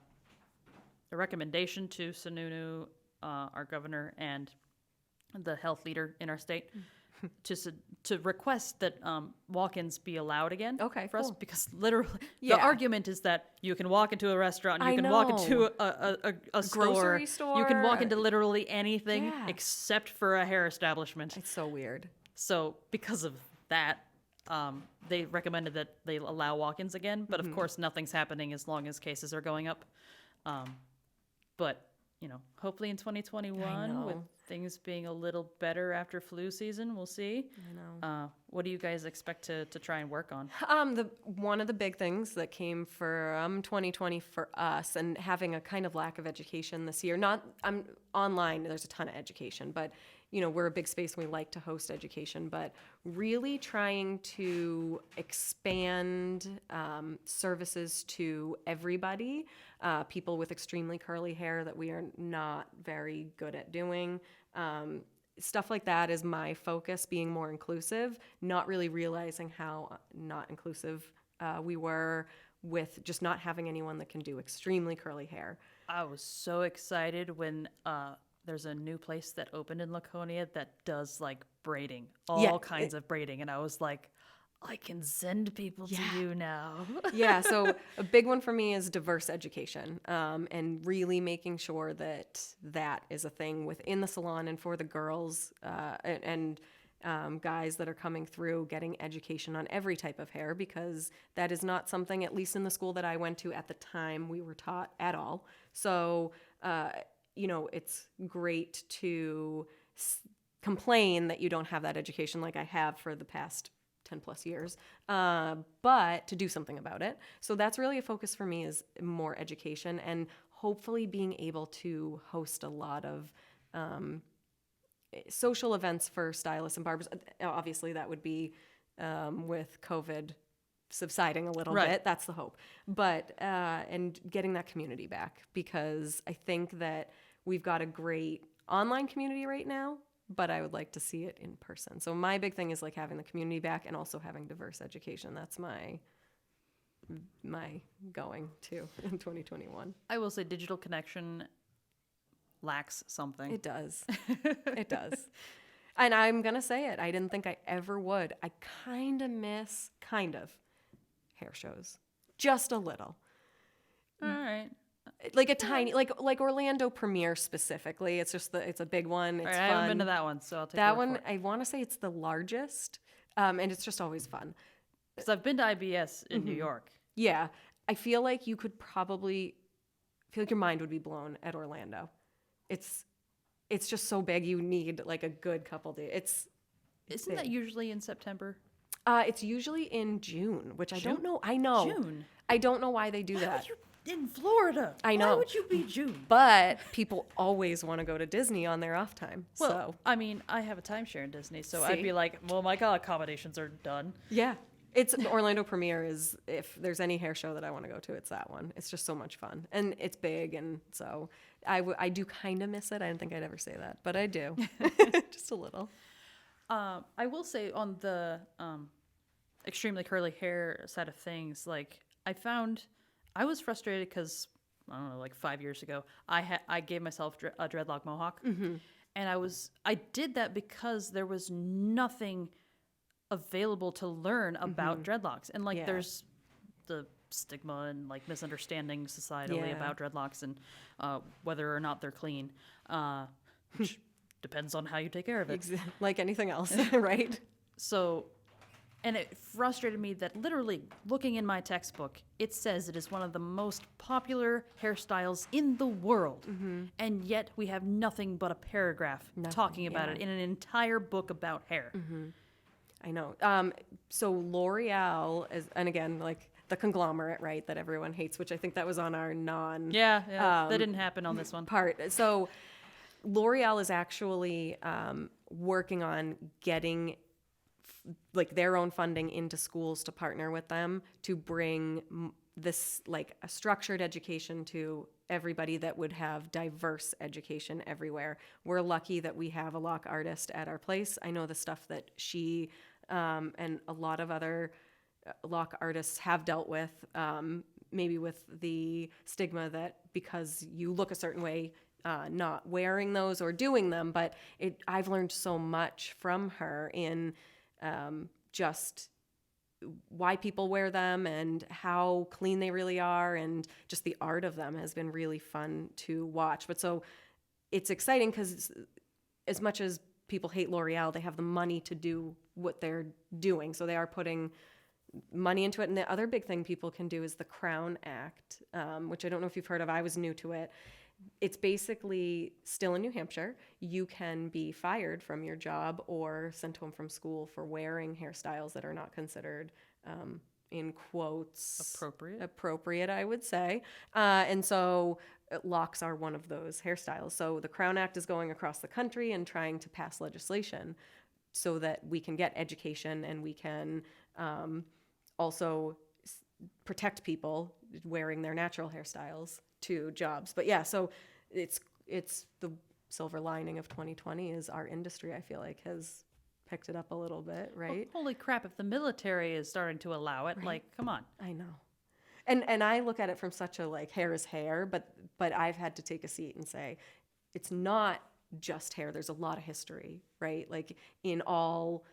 recommendation to Sununu, our governor, and the health leader in our state to request that walk-ins be allowed again. Okay, for us cool. because literally Yeah. the argument is that you can walk into a restaurant, you I can walk know. into a grocery you can walk store. into literally anything Yeah. except for a hair establishment. It's so weird. So because of that, they recommended that they allow walk-ins again. But of course, nothing's happening as long as cases are going up. But hopefully in 2021, with know. things being a little better after flu season, we'll see. I know. What do you guys expect to try and work on? One of the big things that came from 2020 for us and having a kind of lack of education this year, online, there's a ton of education, but we're a big space and we like to host education, but really trying to expand services to everybody, people with extremely curly hair that we are not very good at doing. Stuff like that is my focus, being more inclusive, not really realizing how not inclusive we were with just not having anyone that can do extremely curly hair. I was so excited when there's a new place that opened in Laconia that does like braiding, all kinds of braiding. And I was like, I can send people to you now. Yeah, so a big one for me is diverse education, and really making sure that that is a thing within the salon and for the girls and guys that are coming through, getting education on every type of hair, because that is not something, at least in the school that I went to at the time, we were taught at all. So, it's great to complain that you don't have that education like I have for the past 10 plus years, but to do something about it. So that's really a focus for me, is more education and hopefully being able to host a lot of social events for stylists and barbers. Obviously that would be with COVID subsiding a little bit. That's the hope. But and getting that community back, because I think that we've got a great online community right now, but I would like to see it in person. So my big thing is like having the community back and also having diverse education. That's my going to in 2021. I will say digital connection lacks something. It does. It does. And I'm going to say it. I didn't think I ever would. I kind of miss hair shows. Just a little. All right. Like a tiny, like Orlando Premiere specifically. It's just it's a big one. It's All right, fun. I haven't been to that one, so I'll take That your word one, for it. I want to say it's the largest, and it's just always fun. Because I've been to IBS in New York. Yeah, I feel like you could probably feel like your mind would be blown at Orlando. It's just so big. You need like a good couple days. Isn't that usually in September? It's usually in June, which I don't know. I know. June. I don't know why they do Why that. would you in Florida? I know. Why would you be June? But people always want to go to Disney on their off time. Well, So I mean, I have a timeshare in Disney, so See? I'd be like, well, my accommodations are done. yeah, it's Orlando Premiere is, if there's any hair show that I want to go to, it's that one. It's just so much fun, and it's big, and so I do kind of miss it. I didn't think I'd ever say that, but I do, just a little. I will say on the extremely curly hair side of things, like I was frustrated because I don't know, like 5 years ago, I gave myself a dreadlock mohawk, and I did that because there was nothing available to learn about dreadlocks, and like Yeah. there's the stigma and like misunderstanding societally Yeah. about dreadlocks and whether or not they're clean, which depends on how you take care of it. Like anything else, right? So, and it frustrated me that literally looking in my textbook, it says it is one of the most popular hairstyles in the world. And yet we have nothing but a paragraph talking about it in an entire book about hair. I know. So L'Oreal is, and again, like the conglomerate, right, that everyone hates, which I think that was on our Yeah, that didn't happen on this one. part. So L'Oreal is actually working on getting like their own funding into schools to partner with them to bring this like a structured education to everybody that would have diverse education everywhere. We're lucky that we have a lock artist at our place. I know the stuff that she and a lot of other lock artists have dealt with, maybe with the stigma that because you look a certain way, not wearing those or doing them, but I've learned so much from her in just why people wear them and how clean they really are, and just the art of them has been really fun to watch. But so it's exciting because as much as people hate L'Oreal, they have the money to do what they're doing. So they are putting money into it. And the other big thing people can do is the Crown Act, which I don't know if you've heard of. I was new to it. It's basically still in New Hampshire. You can be fired from your job or sent home from school for wearing hairstyles that are not considered, in quotes, appropriate, I would say. And so locks are one of those hairstyles. So the Crown Act is going across the country and trying to pass legislation so that we can get education and we can also protect people wearing their natural hairstyles to jobs. But yeah, so it's the silver lining of 2020 is our industry, I feel like, has picked it up a little bit, right? Well, holy crap, if the military is starting to allow it, like, come on. I know. And I look at it from such a like hair is hair, but I've had to take a seat and say it's not just hair. There's a lot of history, right? Like in all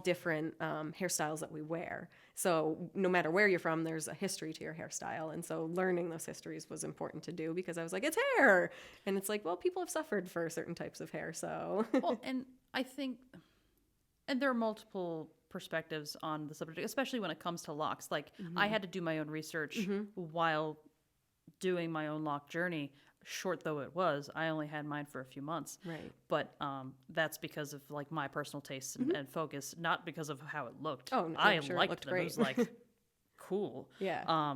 different hairstyles that we wear. So no matter where you're from, there's a history to your hairstyle. And so learning those histories was important to do because I was like, it's hair. And it's like, well, people have suffered for certain types of hair. So Well, and I think, and there are multiple perspectives on the subject, especially when it comes to locks. Like I had to do my own research while doing my own lock journey. Short though it was, I only had mine for a few months. Right. But that's because of like my personal tastes and focus, not because of how it looked. Oh, no, I I'm sure it liked looked them. It was great. like cool. Yeah.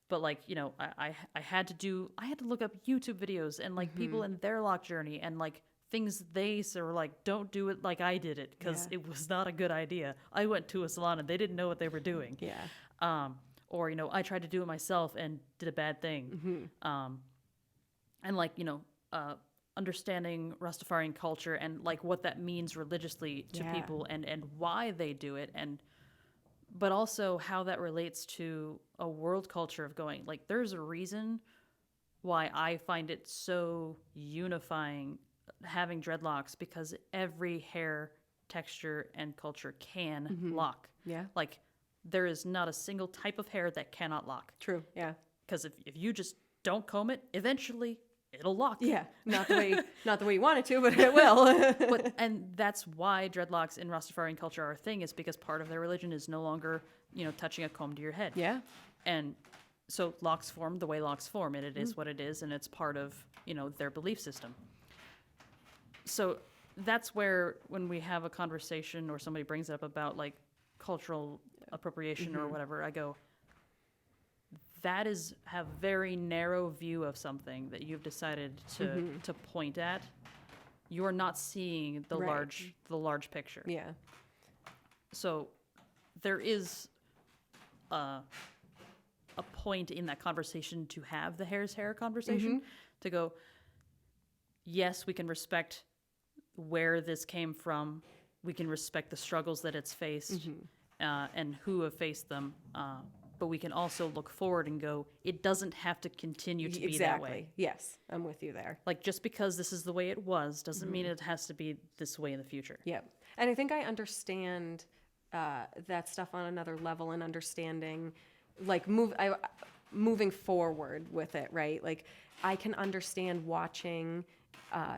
But like, you know, I had to look up YouTube videos and like people in their lock journey and like things they said were like, don't do it like I did it because it was not a good idea. I went to a salon and they didn't know what they were doing. Yeah. Or, you know, I tried to do it myself and did a bad thing. And like, you know, understanding Rastafarian culture and like what that means religiously to Yeah. people and why they do it, and but also how that relates to a world culture of going like there's a reason why I find it so unifying having dreadlocks, because every hair texture and culture can lock. Yeah. Like there is not a single type of hair that cannot lock, True. Yeah. because if you just don't comb it, eventually it'll lock. Yeah. Not the way you want it to, but it will. And that's why dreadlocks in Rastafarian culture are a thing, is because part of their religion is no longer, touching a comb to your head. Yeah. And so locks form the way locks form, and it is what it is, and it's part of, their belief system. So that's where when we have a conversation or somebody brings up about like cultural appropriation or whatever, I go, that is a very narrow view of something that you've decided to point at. You're not seeing the Right. large picture. Yeah. So there is a point in that conversation to have the hair conversation, to go, yes, we can respect where this came from. We can respect the struggles that it's faced and who have faced them. But we can also look forward and go, it doesn't have to continue to be that way. Yes, I'm with you there. Like just because this is the way it was doesn't mean it has to be this way in the future. Yeah. And I think I understand that stuff on another level, and understanding like moving forward with it, right? Like I can understand watching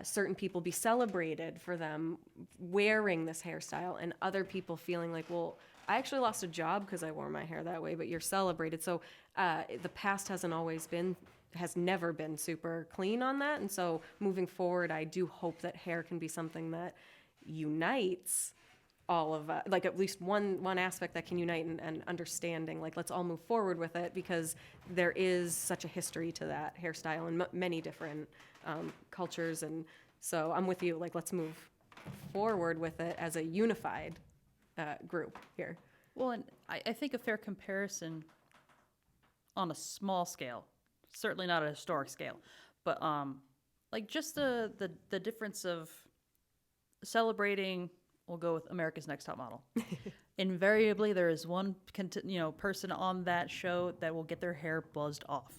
certain people be celebrated for them wearing this hairstyle, and other people feeling like, well, I actually lost a job because I wore my hair that way, but you're celebrated. So the past has never been super clean on that. And so moving forward, I do hope that hair can be something that unites all of like at least one aspect that can unite, and understanding, like let's all move forward with it, because there is such a history to that hairstyle in many different cultures. And so I'm with you, like let's move forward with it as a unified group here. Well, and I think a fair comparison on a small scale, certainly not a historic scale, but like just the difference of celebrating. We'll go with America's Next Top Model. Invariably, there is one person on that show that will get their hair buzzed off,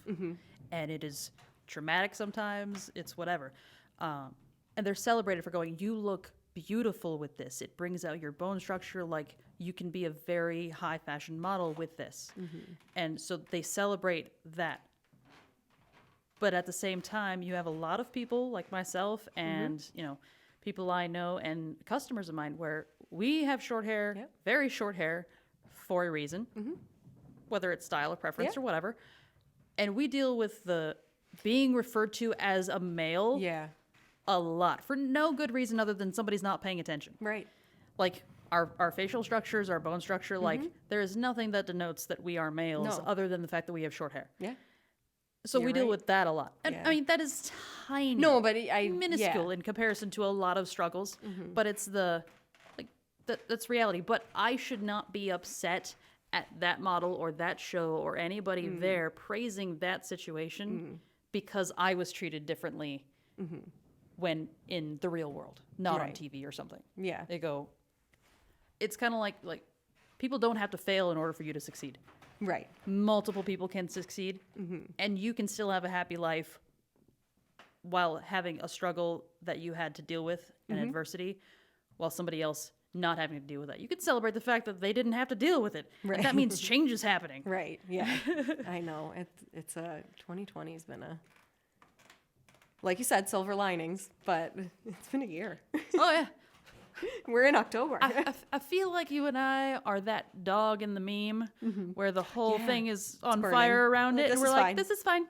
and it is traumatic sometimes. It's whatever, and they're celebrated for going, "You look beautiful with this. It brings out your bone structure. Like you can be a very high fashion model with this," and so they celebrate that. But at the same time, you have a lot of people like myself and people I know and customers of mine where we have short hair, very short hair, for a reason, whether it's style or preference or whatever. And we deal with the being referred to as a male a lot for no good reason other than somebody's not paying attention. Right. Like our facial structures, our bone structure, like there is nothing that denotes that we are males other than the fact that we have short hair. Yeah. So we deal right. with that a lot. And I mean, that is tiny. No, but minuscule in comparison to a lot of struggles, but it's that's reality. But I should not be upset at that model or that show or anybody there praising that situation because I was treated differently when in the real world, not on TV or something. Yeah. They go, it's kind of like people don't have to fail in order for you to succeed. Right. Multiple people can succeed, and you can still have a happy life while having a struggle that you had to deal with and adversity, while somebody else not having to deal with that. You could celebrate the fact that they didn't have to deal with it. Right. And that means change is happening. Right. Yeah. I know. It's 2020 has been like you said, silver linings, but it's been a year. Oh, yeah. We're in October. I feel like you and I are that dog in the meme where the whole thing is on burning. fire around it. This And we're is like, fine. this is fine.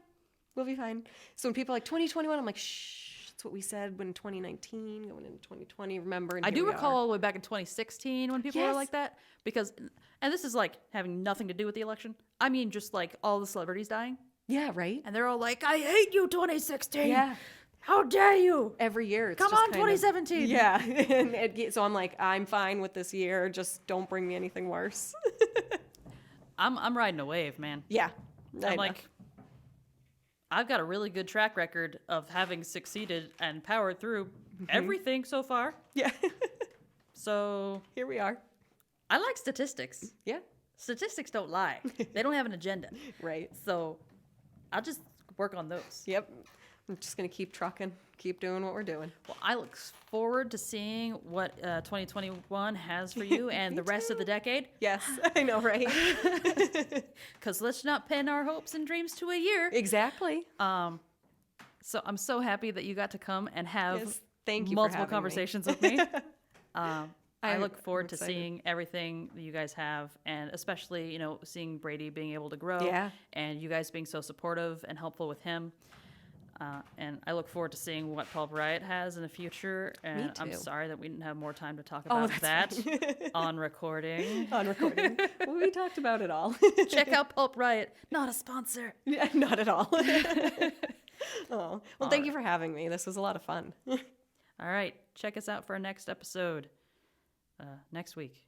We'll be fine. So when people are like 2021, I'm like, shh, that's what we said when 2019, going into 2020, remember? And I here do we recall are. all the way back in 2016 when people were like that. Because, and this is like having nothing to do with the election. I mean, just like all the celebrities dying. Yeah, right? And they're all like, I hate you, 2016. Yeah. How dare you? Every year it's Come just on, kind of- 2017. Yeah. And so I'm like, I'm fine with this year. Just don't bring me anything worse. I'm riding a wave, man. Yeah. I I'm know. like, I've got a really good track record of having succeeded and powered through everything so far. Yeah. So Here we are. I like statistics. Yeah. Statistics don't lie. They don't have an agenda. Right. So I'll just work on those. Yep. I'm just going to keep trucking, keep doing what we're doing. Well, I look forward to seeing what 2021 has for you and the rest of the decade. Yes, I know, right? Because let's not pin our hopes and dreams to a year. Exactly. So I'm so happy that you got to come and have Yes, thank you for multiple having me. conversations with me. I look forward I'm to excited. seeing everything that you guys have, and especially, you know, seeing Brady being able to grow, Yeah. and you guys being so supportive and helpful with him. And I look forward to seeing what Pulp Riot has in the future. And I'm too. sorry that we didn't have more time to talk Oh, about that on recording. On recording. Well, we talked about it all. Check out Pulp Riot, not a sponsor. Yeah, not at all. Oh, well, thank you for having me. This was a lot of fun. All right, check us out for our next episode next week.